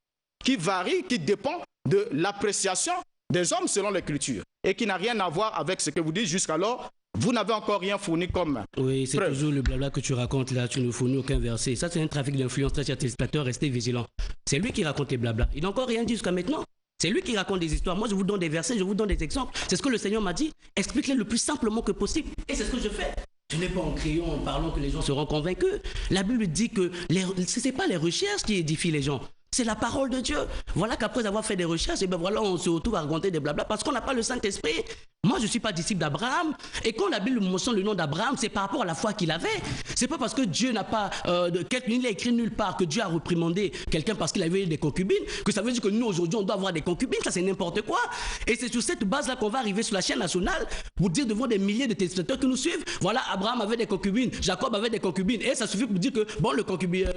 qui varie, qui dépend de l'appréciation des hommes selon les cultures et qui n'a rien à voir avec ce que vous dites jusqu'alors. Vous n'avez encore rien fourni comme Oui, c'est preuve. toujours le blabla que tu racontes là, tu ne fournis aucun verset. Ça, c'est un trafic d'influence, très chers téléspectateurs, restez vigilants. C'est lui qui raconte les blabla. Il n'a encore rien dit jusqu'à maintenant. C'est lui qui raconte des histoires. Moi, je vous donne des versets, je vous donne des exemples. C'est ce que le Seigneur m'a dit. Explique-les le plus simplement que possible. Et c'est ce que je fais. Je n'ai pas en criant, en parlant que les gens seront convaincus. La Bible dit que ce n'est pas les recherches qui édifient les gens. C'est la parole de Dieu. Voilà qu'après avoir fait des recherches, et ben voilà, on se retrouve à raconter des blabla parce qu'on n'a pas le Saint-Esprit. Moi, je ne suis pas disciple d'Abraham. Et quand la Bible mentionne le nom d'Abraham, c'est par rapport à la foi qu'il avait. C'est pas parce que Dieu n'a pas... il a écrit nulle part que Dieu a reprimandé quelqu'un parce qu'il avait des concubines, que ça veut dire que nous, aujourd'hui, on doit avoir des concubines. Ça, c'est n'importe quoi. Et c'est sur cette base-là qu'on va arriver sur la chaîne nationale pour dire devant des milliers de téléspectateurs qui nous suivent, voilà, Abraham avait des concubines, Jacob avait des concubines. Et ça suffit pour dire que, bon, le concubinage,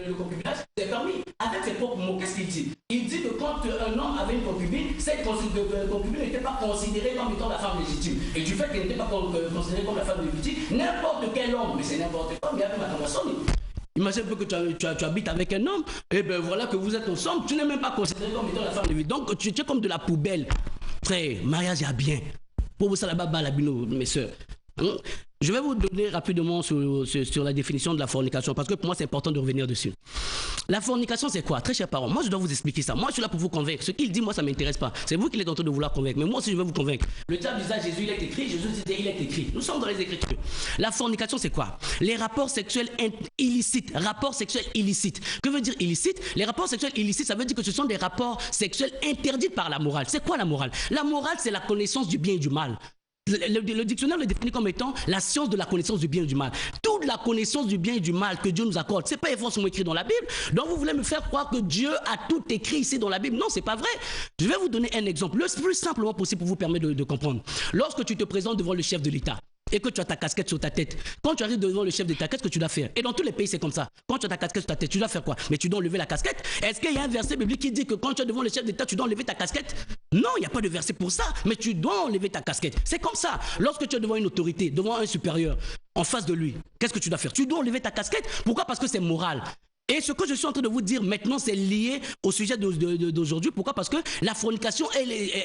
c'est permis. Avec ses propres mots, qu'est-ce qu'il dit? Il dit que quand un homme avait une concubine, cette concubine n'était pas considérée comme étant la femme légitime. Et du fait qu'elle n'était pas considérée comme la femme légitime, n'importe quel homme, mais c'est n'importe quoi, mais avec ma sonne. Imagine un peu que tu habites avec un homme, et ben voilà que vous êtes ensemble, tu n'es même pas considéré comme étant la femme légitime. Donc tu es comme de la poubelle. Frère, mariage, il y a bien. Pour vous, ça là-bas, mes soeurs. Je vais vous donner rapidement sur la définition de la fornication, parce que pour moi, c'est important de revenir dessus. La fornication, c'est quoi? Très chers parents, moi, je dois vous expliquer ça. Moi, je suis là pour vous convaincre. Ce qu'il dit, moi, ça ne m'intéresse pas. C'est vous qui êtes en train de vouloir convaincre. Mais moi aussi, je vais vous convaincre. Le diable disait à Jésus, il est écrit. Jésus disait, il est écrit. Nous sommes dans les Écritures. La fornication, c'est quoi? Les rapports sexuels illicites. Rapports sexuels illicites. Que veut dire illicite? Les rapports sexuels illicites, ça veut dire que ce sont des rapports sexuels interdits par la morale. C'est quoi la morale? La morale, c'est la connaissance du bien et du mal. Le dictionnaire le définit comme étant la science de la connaissance du bien et du mal. Toute la connaissance du bien et du mal que Dieu nous accorde, c'est pas forcément écrit dans la Bible. Donc vous voulez me faire croire que Dieu a tout écrit ici dans la Bible? Non, c'est pas vrai. Je vais vous donner un exemple, le plus simplement possible pour vous permettre de comprendre. Lorsque tu te présentes devant le chef de l'État et que tu as ta casquette sur ta tête, quand tu arrives devant le chef de l'État, qu'est-ce que tu dois faire? Et dans tous les pays, c'est comme ça. Quand tu as ta casquette sur ta tête, tu dois faire quoi? Mais tu dois enlever la casquette. Est-ce qu'il y a un verset biblique qui dit que quand tu es devant le chef d'État, tu dois enlever ta casquette? Non, il n'y a pas de verset pour ça, mais tu dois enlever ta casquette. C'est comme ça. Lorsque tu es devant une autorité, devant un supérieur, en face de lui, qu'est-ce que tu dois faire? Tu dois enlever ta casquette. Pourquoi? Parce que c'est moral. Et ce que je suis en train de vous dire maintenant, c'est lié au sujet d'aujourd'hui. Pourquoi? Parce que la fornication,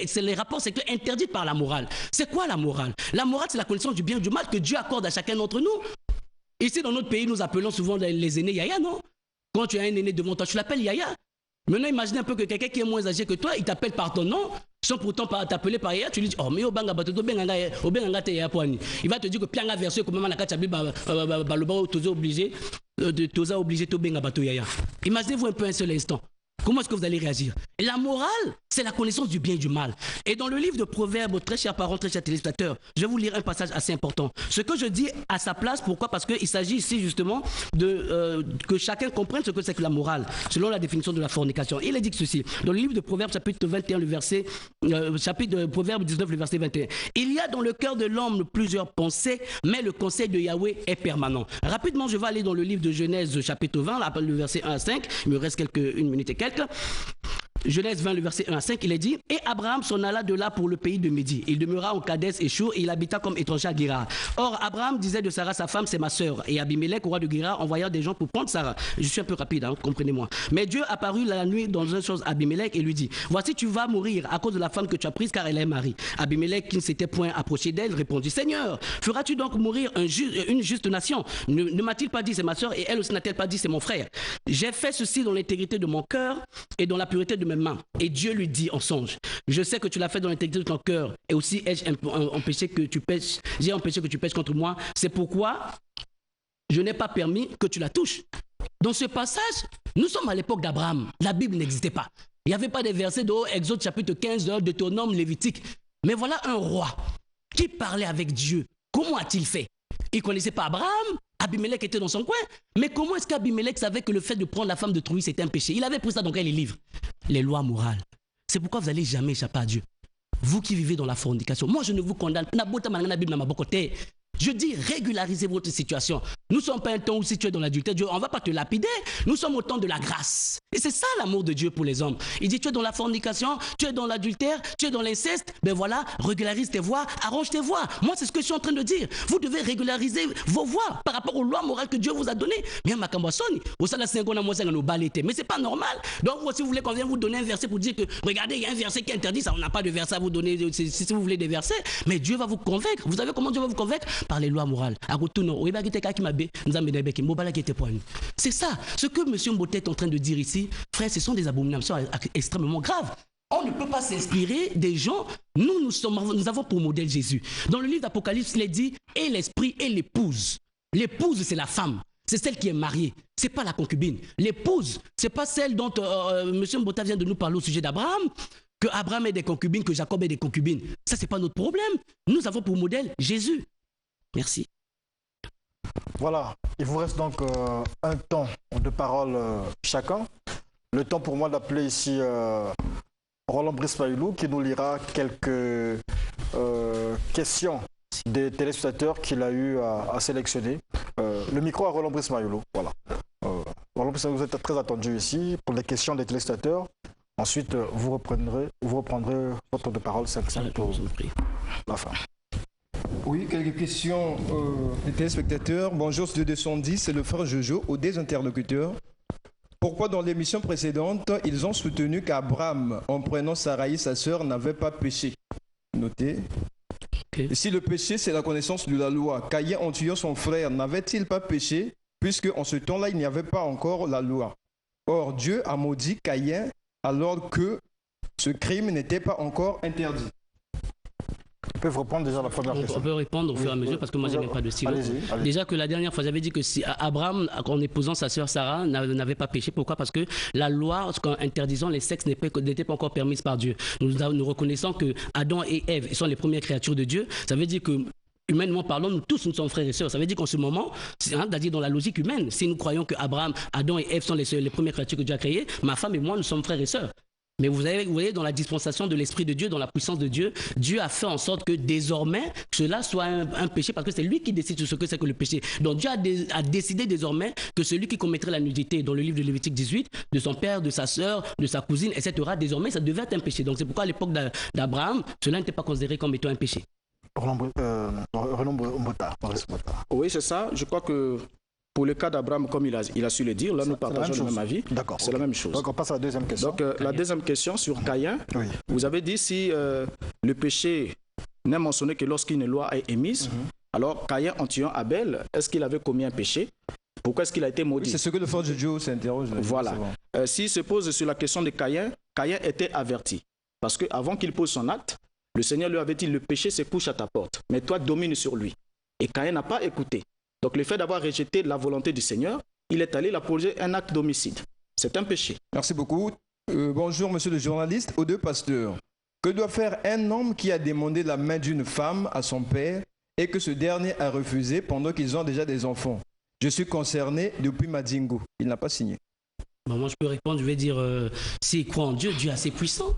c'est les rapports sexuels interdits par la morale. C'est quoi la morale? La morale, c'est la connaissance du bien et du mal que Dieu accorde à chacun d'entre nous. Ici, dans notre pays, nous appelons souvent les aînés Yaya, non? Quand tu as un aîné devant toi, tu l'appelles Yaya. Maintenant, imagine un peu que quelqu'un qui est moins âgé que toi, il t'appelle par ton nom, sans pourtant t'appeler par Yaya, tu lui dis, oh, mais il va te dire que Pianga verset, comme maman la kachabi, t'as obligé, te benga bato Yaya. Imaginez-vous un peu un seul instant. Comment est-ce que vous allez réagir? Et la morale, c'est la connaissance du bien et du mal. Et dans le livre de Proverbes, très chers parents, très chers téléspectateurs, je vais vous lire un passage assez important. Ce que je dis à sa place, pourquoi? Parce qu'il s'agit ici justement que chacun comprenne ce que c'est que la morale, selon la définition de la fornication. Il est dit que ceci, dans le livre de Proverbes, chapitre 21, chapitre de Proverbes 19, le verset 21. Il y a dans le cœur de l'homme plusieurs pensées, mais le conseil de Yahweh est permanent. Rapidement, je vais aller dans le livre de Genèse, chapitre 20, là, le verset 1 à 5. Il me reste une minute et quelques. Genèse 20, le verset 1 à 5, il est dit: et Abraham s'en alla de là pour le pays de Médie. Il demeura en Kadès et Chour et il habita comme étranger à Guérar. Or, Abraham disait de Sarah, sa femme, c'est ma sœur. Et Abimelech, roi de Guérar, envoya des gens pour prendre Sarah. Je suis un peu rapide, hein, comprenez-moi. Mais Dieu apparut la nuit dans une chose à Abimelech et lui dit: voici, tu vas mourir à cause de la femme que tu as prise, car elle est Marie. Abimelech, qui ne s'était point approché d'elle, répondit: Seigneur, feras-tu donc mourir une juste nation? Ne m'a-t-il pas dit c'est ma sœur, et elle aussi n'a-t-elle pas dit c'est mon frère? J'ai fait ceci dans l'intégrité de mon cœur et dans la pureté de mes mes mains. Et Dieu lui dit en songe, je sais que tu l'as fait dans l'intégrité de ton cœur, et aussi ai-je empêché que tu pêches, j'ai empêché que tu pêches contre moi. C'est pourquoi je n'ai pas permis que tu la touches. Dans ce passage, nous sommes à l'époque d'Abraham. La Bible n'existait pas. Il n'y avait pas des versets de Exode chapitre 15, Deutéronome, Lévitique. Mais voilà un roi qui parlait avec Dieu. Comment a-t-il fait? Il ne connaissait pas Abraham. Abimelech était dans son coin. Mais comment est-ce qu'Abimelech savait que le fait de prendre la femme d'autrui, c'était un péché? Il avait pris ça dans quel livre? Les lois morales. C'est pourquoi vous n'allez jamais échapper à Dieu. Vous qui vivez dans la fornication. Moi, je ne vous condamne pas. Je dis, régularisez votre situation. Nous ne sommes pas un temps où si tu es dans l'adultère, Dieu, on ne va pas te lapider. Nous sommes au temps de la grâce. Et c'est ça l'amour de Dieu pour les hommes. Il dit, tu es dans la fornication, tu es dans l'adultère, tu es dans l'inceste. Ben voilà, régularise tes voies, arrange tes voies. Moi, c'est ce que je suis en train de dire. Vous devez régulariser vos voies par rapport aux lois morales que Dieu vous a données. Bien, ma cambouassoni, au sein de la 5 ans, moi, c'est nos balletés. Mais ce n'est pas normal. Donc, si vous voulez qu'on vienne vous donner un verset pour dire que, regardez, il y a un verset qui interdit ça, on n'a pas de verset à vous donner si vous voulez des versets. Mais Dieu va vous convaincre. Vous savez comment Dieu va vous convaincre? Par les lois morales. C'est ça. Ce que M. Mbote est en train de dire ici, frère, ce sont des abominations extrêmement graves. On ne peut pas s'inspirer des gens. Nous avons pour modèle Jésus. Dans le livre d'Apocalypse, il est dit, et l'esprit et l'épouse. L'épouse, c'est la femme. C'est celle qui est mariée. Ce n'est pas la concubine. L'épouse, ce n'est pas celle dont M. Mbota vient de nous parler au sujet d'Abraham. Que Abraham ait des concubines, que Jacob ait des concubines. Ça, ce n'est pas notre problème. Nous avons pour modèle Jésus. Merci. Voilà, il vous reste donc un temps de parole chacun. Le temps pour moi d'appeler ici Roland Brice Maïlou qui nous lira quelques questions des téléspectateurs qu'il a eu à sélectionner. Le micro à Roland Brice Maïlou. Voilà. Roland Brice Maïlou, vous êtes très attendu ici pour les questions des téléspectateurs. Ensuite, vous reprendrez votre temps de parole 5-5 pour la fin. Oui, quelques questions des téléspectateurs. Bonjour, Studio 210, c'est le frère Jojo, aux des interlocuteurs. Pourquoi dans l'émission précédente, ils ont soutenu qu'Abraham, en prenant Saraï, sa sœur, n'avait pas péché? Notez. Okay. Et si le péché, c'est la connaissance de la loi, Caïn, en tuant son frère, n'avait-il pas péché, puisque en ce temps-là, il n'y avait pas encore la loi? Or, Dieu a maudit Caïn alors que ce crime n'était pas encore interdit. Ils peuvent reprendre déjà la première question. On peut répondre au fur et à mesure parce que moi je n'ai pas de stylo. Allez-y. Déjà que la dernière fois j'avais dit que si Abraham, en épousant sa sœur Sarah, n'avait pas péché. Pourquoi? Parce que la loi, en interdisant les sexes, n'était pas encore permise par Dieu. Nous reconnaissons que Adam et Ève sont les premières créatures de Dieu. Ça veut dire que humainement parlant, nous tous, nous sommes frères et sœurs. Ça veut dire qu'en ce moment, c'est-à-dire dans la logique humaine, si nous croyons que Abraham, Adam et Ève sont les premières créatures que Dieu a créées, ma femme et moi, nous sommes frères et sœurs. Mais vous voyez, dans la dispensation de l'Esprit de Dieu, dans la puissance de Dieu, Dieu a fait en sorte que désormais, cela soit un péché, parce que c'est lui qui décide ce que c'est que le péché. Donc Dieu a décidé désormais que celui qui commettrait la nudité, dans le livre de Lévitique 18, de son père, de sa sœur, de sa cousine, etc., désormais, ça devait être un péché. Donc c'est pourquoi à l'époque d'Abraham, cela n'était pas considéré comme étant un péché. Oui, c'est ça. Je crois que pour le cas d'Abraham, comme il a su le dire, là nous partageons le même avis. D'accord. C'est la même chose. Donc on passe à la deuxième question. Donc la deuxième question sur Caïn. Oui. Vous avez dit si le péché n'est mentionné que lorsqu'une loi est émise, alors Caïn en tuant Abel, est-ce qu'il avait commis un péché? Pourquoi est-ce qu'il a été maudit? Oui, c'est ce que le frère de Dieu s'interroge. Voilà. S'il se pose sur la question de Caïn, Caïn était averti. Parce qu'avant qu'il pose son acte, le Seigneur lui avait dit, le péché se couche à ta porte, mais toi domine sur lui. Et Caïn n'a pas écouté. Donc le fait d'avoir rejeté la volonté du Seigneur, il est allé poser un acte d'homicide. C'est un péché. Merci beaucoup. Bonjour monsieur le journaliste, aux deux pasteurs. Que doit faire un homme qui a demandé la main d'une femme à son père et que ce dernier a refusé pendant qu'ils ont déjà des enfants? Je suis concerné depuis Madingo. Il n'a pas signé. Bon, moi je peux répondre, je vais dire, s'il croit en Dieu, Dieu est assez puissant.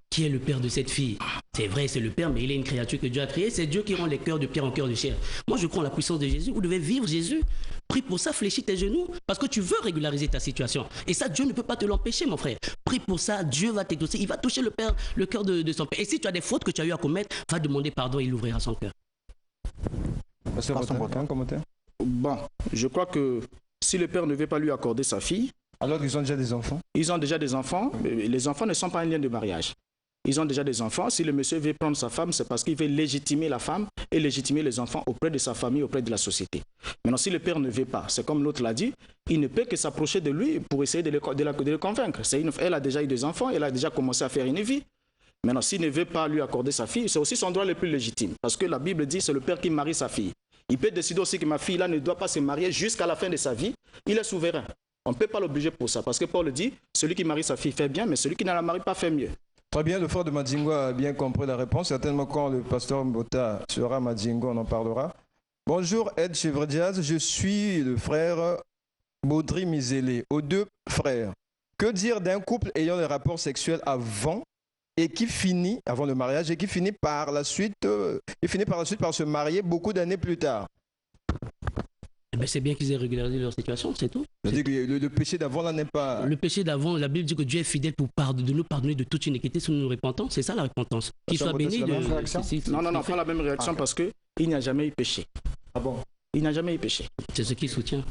Qui est le père de cette fille? C'est vrai, c'est le père, mais il est une créature que Dieu a créée. C'est Dieu qui rend les cœurs de pierre en cœur de chair. Moi, je crois en la puissance de Jésus. Vous devez vivre Jésus. Prie pour ça, fléchis tes genoux, parce que tu veux régulariser ta situation. Et ça, Dieu ne peut pas te l'empêcher, mon frère. Prie pour ça, Dieu va t'exaucer. Il va toucher le cœur de son père. Et si tu as des fautes que tu as eu à commettre, va demander pardon et il ouvrira son cœur. Un commentaire? Bon, je crois que si le père ne veut pas lui accorder sa fille, alors qu'ils ont déjà des enfants? Ils ont déjà des enfants. Les enfants ne sont pas un lien de mariage. ils ont déjà des enfants. Si le monsieur veut prendre sa femme, c'est parce qu'il veut légitimer la femme et légitimer les enfants auprès de sa famille, auprès de la société. Maintenant, si le père ne veut pas, c'est comme l'autre l'a dit, il ne peut que s'approcher de lui pour essayer de le convaincre. Elle a déjà eu des enfants, elle a déjà commencé à faire une vie. Maintenant, s'il ne veut pas lui accorder sa fille, c'est aussi son droit le plus légitime. Parce que la Bible dit que c'est le père qui marie sa fille. Il peut décider aussi que ma fille là ne doit pas se marier jusqu'à la fin de sa vie. Il est souverain. On ne peut pas l'obliger pour ça. Parce que Paul dit, celui qui marie sa fille fait bien, mais celui qui ne la marie pas fait mieux. Très bien, le frère de Madingo a bien compris la réponse. Certainement, quand le pasteur Mbota sera à Madingo, on en parlera. Bonjour, Ed Chevre-Diaz. Je suis le frère Baudry Misélé. Aux deux frères, que dire d'un couple ayant des rapports sexuels avant le mariage, et qui finit par la suite par se marier beaucoup d'années plus tard? C'est bien qu'ils aient régularisé leur situation, c'est tout. C'est-à-dire que le péché d'avant là n'est pas... Le péché d'avant, la Bible dit que Dieu est fidèle pour de nous pardonner de toute iniquité si nous nous repentons. C'est ça la repentance. Qu'il soit béni de... Non, pas la même réaction parce qu'il n'y a jamais eu péché. Ah bon? Il n'y a jamais eu péché. C'est ce qui soutient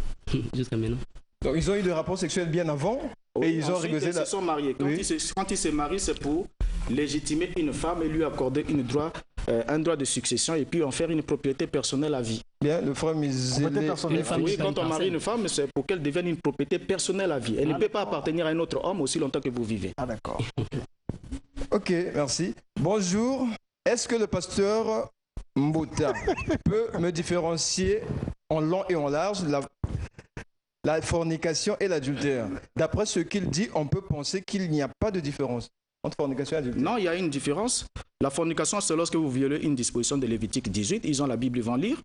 jusqu'à maintenant. Donc ils ont eu des rapports sexuels bien avant et ils ont régulé... Ils se sont mariés. Quand ils se marient, c'est pour légitimer une femme et lui accorder un droit de succession et puis en faire une propriété personnelle à vie. Bien, le frère Misélé... Oui, quand on marie une femme, c'est pour qu'elle devienne une propriété personnelle à vie. Elle ne peut pas appartenir à un autre homme aussi longtemps que vous vivez. Ah d'accord. Ok, merci. Bonjour. Est-ce que le pasteur Mbota peut me différencier en long et en large la fornication et l'adultère? D'après ce qu'il dit, on peut penser qu'il n'y a pas de différence entre fornication et adultère. Non, il y a une différence. La fornication, c'est lorsque vous violez une disposition de Lévitique 18. Ils ont la Bible, ils vont lire.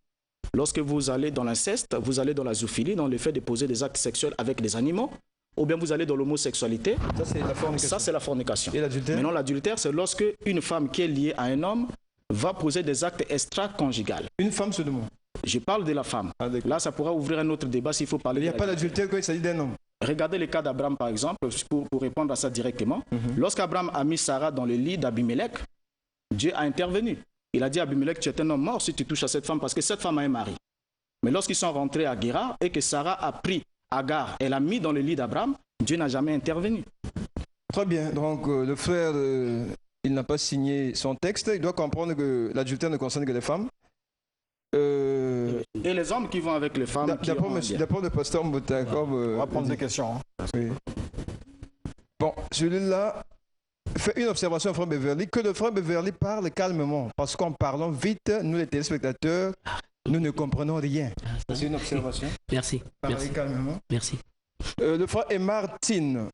Lorsque vous allez dans l'inceste, vous allez dans la zoophilie, dans le fait de poser des actes sexuels avec des animaux, ou bien vous allez dans l'homosexualité. Ça, c'est la fornication. Ça, c'est la fornication. Et l'adultère? Maintenant, l'adultère, c'est lorsque une femme qui est liée à un homme va poser des actes extra-conjugales. Une femme seulement? Je parle de la femme. Ah, là, ça pourra ouvrir un autre débat s'il faut parler. Il n'y a pas d'adultère quand il s'agit d'un homme? Regardez le cas d'Abraham, par exemple, pour répondre à ça directement. Lorsqu'Abraham a mis Sarah dans le lit d'Abimelech, Dieu a intervenu. Il a dit à Abimelech, tu es un homme mort si tu touches à cette femme, parce que cette femme a un mari. Mais lorsqu'ils sont rentrés à Guérar et que Sarah a pris Agar et l'a mis dans le lit d'Abraham, Dieu n'a jamais intervenu. Très bien. Donc, le frère, il n'a pas signé son texte. Il doit comprendre que l'adultère ne concerne que les femmes. Et les hommes qui vont avec les femmes. D'abord, le pasteur Mbota. On va prendre des questions. Oui. Bon, celui-là fait une observation au frère Beverly, que le frère Beverly parle calmement, parce qu'en parlant vite, nous les téléspectateurs, nous ne comprenons rien. C'est une observation. Merci. Parlez calmement. Merci. Le frère et Martine,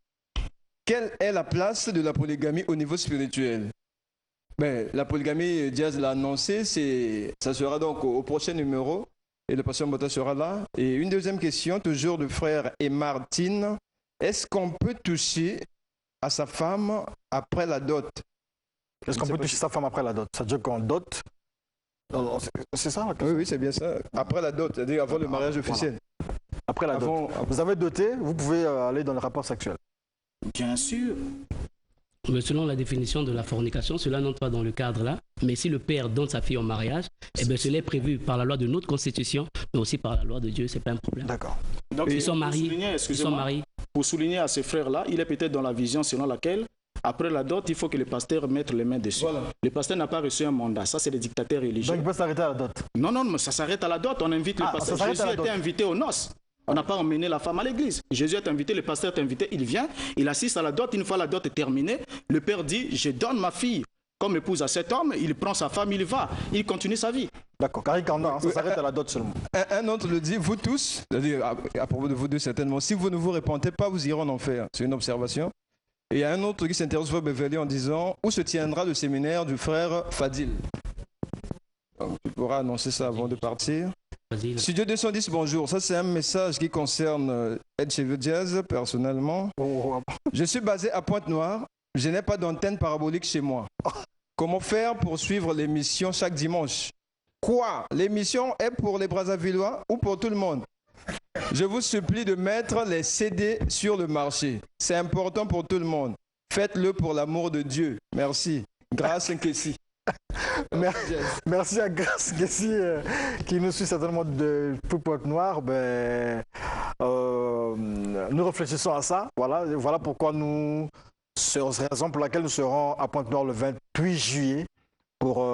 quelle est la place de la polygamie au niveau spirituel? La polygamie, Diaz l'a annoncé, ça sera donc au prochain numéro, et le pasteur Mbota sera là. Et une deuxième question, toujours du frère et Martine, est-ce qu'on peut toucher à sa femme après la dot? Est-ce qu'on peut toucher sa femme après la dot? Ça veut dire qu'on dot? C'est ça la question? Oui, c'est bien ça. Après la dot, c'est-à-dire avant le mariage officiel. Voilà. Après la dot. Vous avez doté, vous pouvez aller dans le rapport sexuel. Bien sûr. Mais selon la définition de la fornication, cela n'entre pas dans le cadre là. Mais si le père donne sa fille en mariage, cela est prévu par la loi de notre constitution, mais aussi par la loi de Dieu, c'est pas un problème. D'accord. Donc ils sont mariés. Pour souligner à ses frères là, il est peut-être dans la vision selon laquelle après la dot, il faut que le pasteur mette les mains dessus. Voilà. Le pasteur n'a pas reçu un mandat. Ça, c'est les dictateurs religieux. Donc, il peut s'arrêter à la dot? Non, mais ça s'arrête à la dot. On invite le pasteur. Jésus était invité aux noces. On n'a pas emmené la femme à l'église. Jésus est invité, le pasteur est invité, il vient, il assiste à la dot. Une fois la dot est terminée, le père dit, je donne ma fille comme épouse à cet homme, il prend sa femme, il va, il continue sa vie. D'accord, Caricanda, ça s'arrête à la dot seulement. Un autre le dit, vous tous, c'est-à-dire à propos de vous deux certainement, si vous ne vous repentez pas, vous irez en enfer. C'est une observation. Et il y a un autre qui s'intéresse au Beverly en disant, où se tiendra le séminaire du frère Fadil? Donc, tu pourras annoncer ça avant de partir. Studio 210, bonjour. Ça, c'est un message qui concerne Ed Chevre-Diaz, personnellement. Je suis basé à Pointe-Noire. Je n'ai pas d'antenne parabolique chez moi. Comment faire pour suivre l'émission chaque dimanche? Quoi? L'émission est pour les Brazzavillois ou pour tout le monde? Je vous supplie de mettre les CD sur le marché. C'est important pour tout le monde. Faites-le pour l'amour de Dieu. Merci. Grâce Nkessi. Merci à Grâce Nkessi qui nous suit certainement de Pointe-Noire. Nous réfléchissons à ça. Voilà pourquoi nous C'est la raison pour laquelle nous serons à Pointe-Noire le 28 juillet pour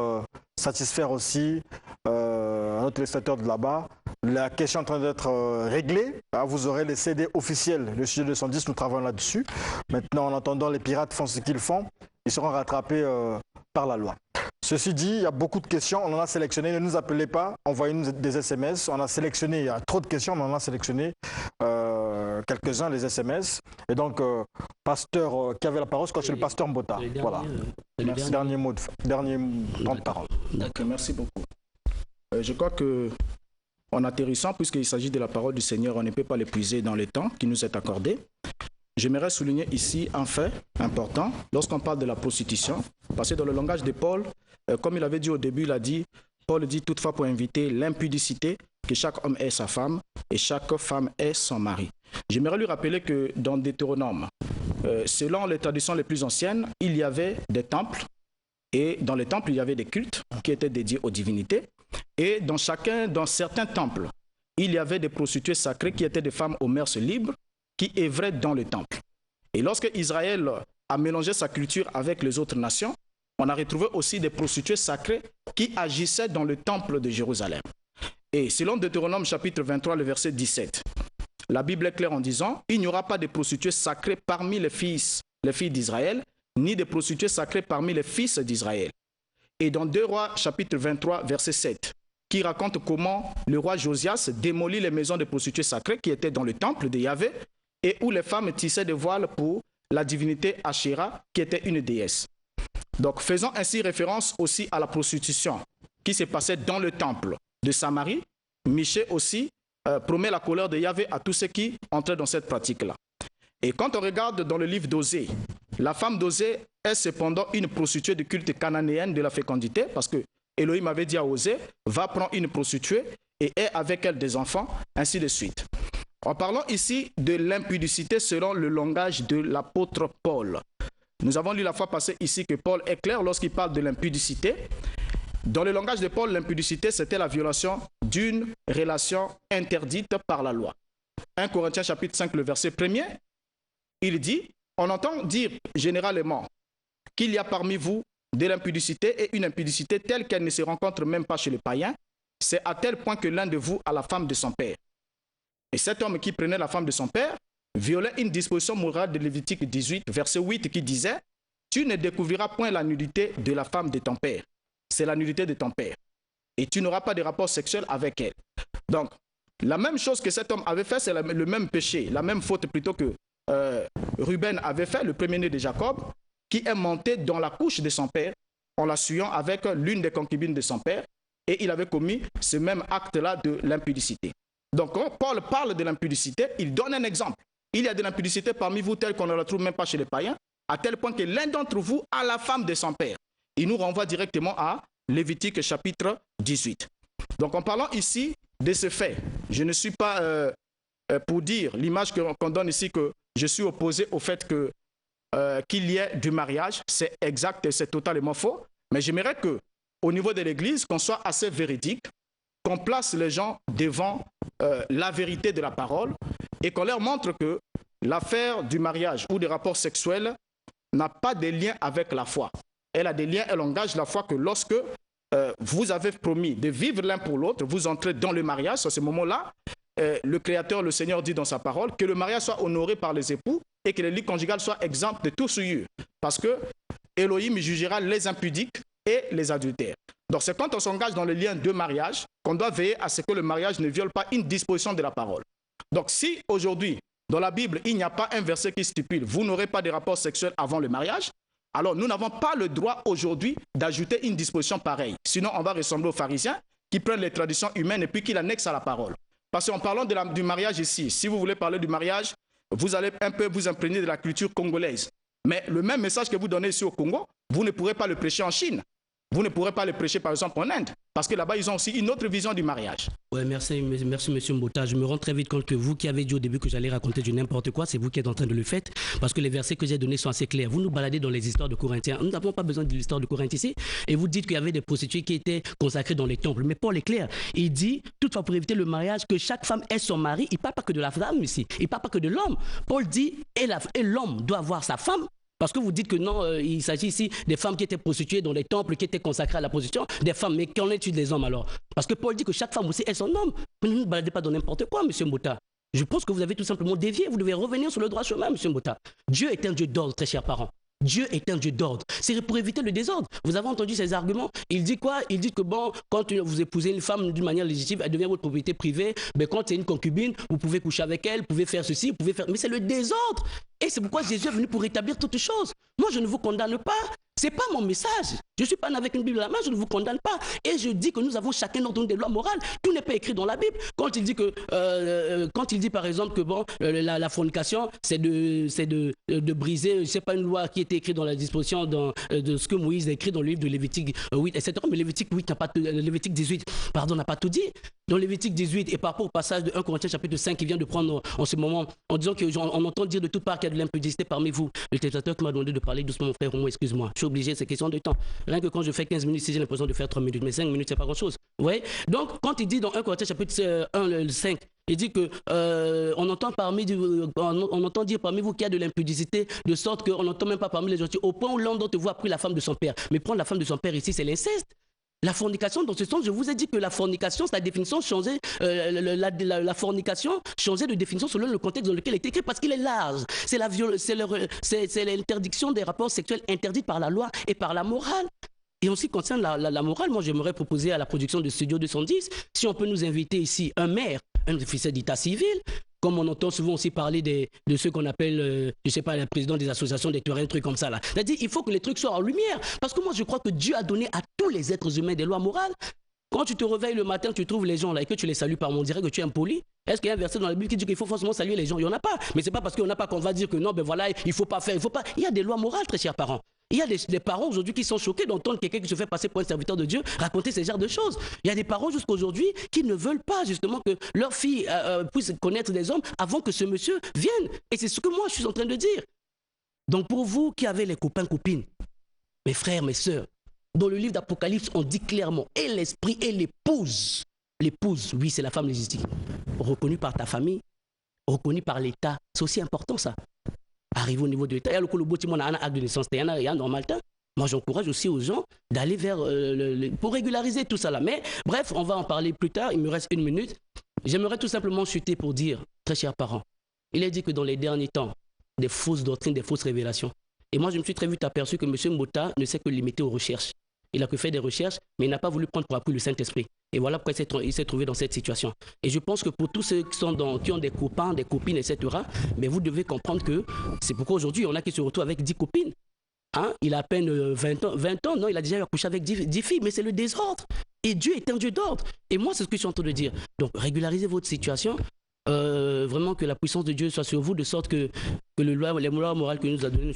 satisfaire aussi notre téléspectateur de là-bas. La question est en train d'être réglée. Vous aurez les CD officiels. Le sujet 210, nous travaillons là-dessus. Maintenant, en attendant, les pirates font ce qu'ils font. Ils seront rattrapés par la loi. Ceci dit, il y a beaucoup de questions. On en a sélectionné. Ne nous appelez pas. Envoyez-nous des SMS. On a sélectionné. Il y a trop de questions. On en a sélectionné quelques-uns, les SMS. Et donc, pasteur qui avait la parole, c'est le pasteur Mbota. Voilà. Merci. Dernier mot de parole. D'accord, merci beaucoup. Je crois que en atterrissant, puisqu'il s'agit de la parole du Seigneur, on ne peut pas l'épuiser dans le temps qui nous est accordé. J'aimerais souligner ici un fait important lorsqu'on parle de la prostitution, parce que dans le langage de Paul, comme il avait dit au début, Paul dit toutefois pour inviter l'impudicité, que chaque homme ait sa femme et chaque femme ait son mari. J'aimerais lui rappeler que dans Deutéronome, selon les traditions les plus anciennes, il y avait des temples, et dans les temples, il y avait des cultes qui étaient dédiés aux divinités, et dans certains temples, il y avait des prostituées sacrées qui étaient des femmes aux mœurs libres, qui œuvraient dans le temple. Et lorsque Israël a mélangé sa culture avec les autres nations, on a retrouvé aussi des prostituées sacrées qui agissaient dans le temple de Jérusalem. Et selon Deutéronome chapitre 23, le verset 17, la Bible est claire en disant « Il n'y aura pas de prostituées sacrées parmi les filles d'Israël, ni de prostituées sacrées parmi les fils d'Israël. » Et dans 2 Rois chapitre 23, verset 7, qui raconte comment le roi Josias démolit les maisons de prostituées sacrées qui étaient dans le temple de Yahvé, et où les femmes tissaient des voiles pour la divinité Asherah, qui était une déesse. Donc, faisant ainsi référence aussi à la prostitution qui se passait dans le temple de Samarie, Michée aussi promet la colère de Yahvé à tous ceux qui entraient dans cette pratique-là. Et quand on regarde dans le livre d'Osée, la femme d'Osée est cependant une prostituée de culte cananéenne de la fécondité, parce que Elohim avait dit à Osée, va prendre une prostituée et aie avec elle des enfants, ainsi de suite. En parlant ici de l'impudicité selon le langage de l'apôtre Paul, nous avons lu la fois passée ici que Paul est clair lorsqu'il parle de l'impudicité. Dans le langage de Paul, l'impudicité, c'était la violation d'une relation interdite par la loi. 1 Corinthiens chapitre 5, le verset 1er, il dit, on entend dire généralement qu'il y a parmi vous de l'impudicité et une impudicité telle qu'elle ne se rencontre même pas chez les païens. C'est à tel point que l'un de vous a la femme de son père. Et cet homme qui prenait la femme de son père violait une disposition morale de Lévitique 18, verset 8, qui disait « Tu ne découvriras point la nudité de la femme de ton père. C'est la nudité de ton père. Et tu n'auras pas de rapport sexuel avec elle. » Donc, la même chose que cet homme avait fait, c'est le même péché, la même faute plutôt que Ruben avait fait, le premier-né de Jacob, qui est monté dans la couche de son père en la suyant avec l'une des concubines de son père. Et il avait commis ce même acte-là de l'impudicité. Donc, quand Paul parle de l'impudicité, il donne un exemple. Il y a de l'impudicité parmi vous telle qu'on ne la trouve même pas chez les païens, à tel point que l'un d'entre vous a la femme de son père. Il nous renvoie directement à Lévitique chapitre 18. Donc, en parlant ici de ce fait, je ne suis pas pour dire l'image qu'on donne ici que je suis opposé au fait qu'il y ait du mariage. C'est exact et c'est totalement faux. Mais j'aimerais qu'au niveau de l'Église, qu'on soit assez véridique, qu'on place les gens devant la vérité de la parole et qu'on leur montre que l'affaire du mariage ou des rapports sexuels n'a pas de lien avec la foi. Elle a des liens, elle engage la foi que lorsque vous avez promis de vivre l'un pour l'autre, vous entrez dans le mariage, à ce moment-là, le Créateur, le Seigneur dit dans sa parole que le mariage soit honoré par les époux et que les lits conjugales soient exempts de tout souillure. Parce que Elohim jugera les impudiques et les adultères. Donc c'est quand on s'engage dans le lien de mariage qu'on doit veiller à ce que le mariage ne viole pas une disposition de la parole. Donc si aujourd'hui, dans la Bible, il n'y a pas un verset qui stipule « vous n'aurez pas de rapport sexuel avant le mariage », alors nous n'avons pas le droit aujourd'hui d'ajouter une disposition pareille. Sinon, on va ressembler aux pharisiens qui prennent les traditions humaines et puis qui l'annexent à la parole. Parce qu'en parlant du mariage ici, si vous voulez parler du mariage, vous allez un peu vous imprégner de la culture congolaise. Mais le même message que vous donnez ici au Congo, vous ne pourrez pas le prêcher en Chine. Vous ne pourrez pas le prêcher par exemple en Inde. Parce que là-bas, ils ont aussi une autre vision du mariage. Ouais, merci monsieur Mbota. Je me rends très vite compte que vous qui avez dit au début que j'allais raconter du n'importe quoi, c'est vous qui êtes en train de le faire. Parce que les versets que j'ai donnés sont assez clairs. Vous nous baladez dans les histoires de Corinthiens. Nous n'avons pas besoin de l'histoire de Corinthe ici. Et vous dites qu'il y avait des prostituées qui étaient consacrées dans les temples. Mais Paul est clair. Il dit, toutefois pour éviter le mariage, que chaque femme ait son mari. Il ne parle pas que de la femme ici. Il ne parle pas que de l'homme. Paul dit, et l'homme doit avoir sa femme. Parce que vous dites que non, il s'agit ici des femmes qui étaient prostituées dans les temples qui étaient consacrés à la prostitution, des femmes. Mais qu'en est-il des hommes alors? Parce que Paul dit que chaque femme aussi est son homme. Mais ne nous baladez pas dans n'importe quoi, M. Mbota. Je pense que vous avez tout simplement dévié. Vous devez revenir sur le droit chemin, M. Mbota. Dieu est un Dieu d'ordre, très chers parents. Dieu est un Dieu d'ordre. C'est pour éviter le désordre. Vous avez entendu ces arguments? Il dit quoi? Il dit que bon, quand vous épousez une femme d'une manière légitime, elle devient votre propriété privée. Mais quand c'est une concubine, vous pouvez coucher avec elle, vous pouvez faire ceci, vous pouvez faire... Mais c'est le désordre. Et c'est pourquoi Jésus est venu pour rétablir toutes choses. Moi, je ne vous condamne pas. Ce n'est pas mon message. Je ne suis pas avec une Bible à la main, je ne vous condamne pas. Et je dis que nous avons chacun notre des lois morales. Tout n'est pas écrit dans la Bible. Quand il dit par exemple que bon, la fornication, c'est de briser, je ne sais pas, une loi qui était écrite dans la disposition de ce que Moïse a écrit dans le livre de Lévitique 8, etc. Mais Lévitique 18, pardon, n'a pas tout dit. Dans Lévitique 18, et par rapport au passage de 1 Corinthiens chapitre 5 qui vient de prendre en ce moment, en disant qu'on entend dire de toutes parts qu'il y a de l'impudicité parmi vous. Le tétateur qui m'a demandé de parler doucement, mon frère Romo, excuse-moi. Je suis obligé, c'est question de temps. Rien que quand je fais 15 minutes, si j'ai l'impression de faire 3 minutes, mais 5 minutes, c'est pas grand-chose. Vous voyez? Donc, quand il dit dans 1 Corinthiens chapitre 1, 5, il dit que on entend dire parmi vous qu'il y a de l'impudicité, de sorte qu'on n'entend même pas parmi les gens, au point où l'un d'entre vous a pris la femme de son père. Mais prendre la femme de son père ici, c'est l'inceste. La fornication, dans ce sens, je vous ai dit que la fornication, la définition changeait, la fornication changeait de définition selon le contexte dans lequel elle est écrit, parce qu'il est large. C'est l'interdiction des rapports sexuels interdits par la loi et par la morale. Et en ce qui concerne la morale, moi, j'aimerais proposer à la production de Studio 210, si on peut nous inviter ici un maire, un officier d'état civil, comme on entend souvent aussi parler de ceux qu'on appelle, je ne sais pas, les présidents des associations des terrains, trucs comme ça là. C'est-à-dire, il faut que les trucs soient en lumière. Parce que moi, je crois que Dieu a donné à tous les êtres humains des lois morales. Quand tu te réveilles le matin, tu trouves les gens là et que tu les salues par mon direct, que tu es impoli. Est-ce qu'il y a un verset dans la Bible qui dit qu'il faut forcément saluer les gens? Il n'y en a pas. Mais ce n'est pas parce qu'il n'y en a pas qu'on va dire que non, ben voilà, il ne faut pas faire, il faut pas. Il y a des lois morales, très chers parents. Il y a des parents aujourd'hui qui sont choqués d'entendre quelqu'un qui se fait passer pour un serviteur de Dieu raconter ce genre de choses. Il y a des parents jusqu'à aujourd'hui qui ne veulent pas justement que leur fille puisse connaître des hommes avant que ce monsieur vienne. Et c'est ce que moi je suis en train de dire. Donc pour vous qui avez les copains, copines, mes frères, mes sœurs, dans le livre d'Apocalypse, on dit clairement, et l'esprit et l'épouse. L'épouse, oui, c'est la femme légitime, reconnue par ta famille, reconnue par l'État. C'est aussi important ça. Arrive au niveau de l'État, il y a le bâtiment, un acte de naissance, il y a un normal temps. Moi, j'encourage aussi aux gens d'aller vers pour régulariser tout ça là. Mais bref, on va en parler plus tard. Il me reste 1 minute. J'aimerais tout simplement chuter pour dire, très chers parents, il est dit que dans les derniers temps, des fausses doctrines, des fausses révélations. Et moi, je me suis très vite aperçu que M. Mbota ne s'est que limité aux recherches. Il a que fait des recherches, mais il n'a pas voulu prendre pour appui le Saint-Esprit. Et voilà pourquoi il s'est trouvé dans cette situation. Et je pense que pour tous ceux qui ont des copains, des copines, etc., mais vous devez comprendre que c'est pourquoi aujourd'hui, on a qui se retrouvent avec 10 copines. Hein? Il a à peine 20 ans, non, il a déjà accouché avec 10 filles, mais c'est le désordre. Et Dieu est un Dieu d'ordre. Et moi, c'est ce que je suis en train de dire. Donc, régularisez votre situation. Vraiment que la puissance de Dieu soit sur vous, de sorte que les lois morales que nous a données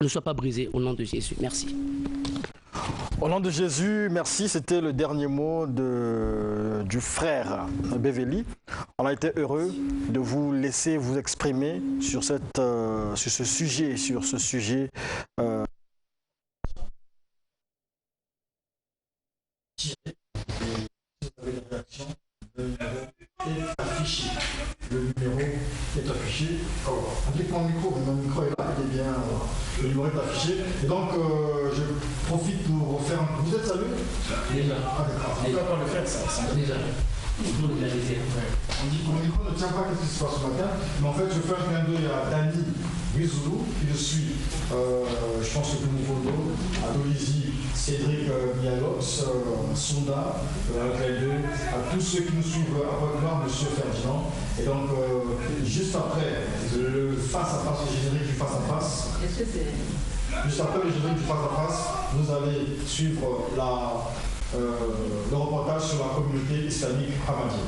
ne soient pas brisées au nom de Jésus. Merci. Au nom de Jésus, merci. C'était le dernier mot du frère Bévéli. On a été heureux de vous laisser vous exprimer sur ce sujet. Si vous avez des réactions, le numéro est affiché. Le numéro est affiché. Avec mon micro est là, il est bien. Le numéro est affiché. Et donc, je profite pour faire un. Vous êtes salué? Déjà. Ah, d'accord. On ne peut pas le faire, ça. Déjà. On dit que mon micro ne tient pas, qu'est-ce qui se passe ce matin. Mais en fait, je fais un clin d'œil à Dani Bizoulou, qui le suit, je pense que Mouvodo, à Dolizy, Cédric Mialox, Sonda, à tous ceux qui nous suivent à Pointe-Noire, M. Ferdinand. Et donc, juste après le face-à-face, le générique du face-à-face, juste après le générique du face-à-face, vous allez suivre le reportage sur la communauté islamique ahmadienne.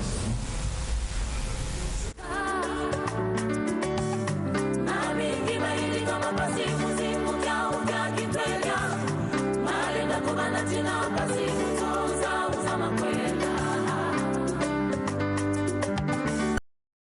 Basi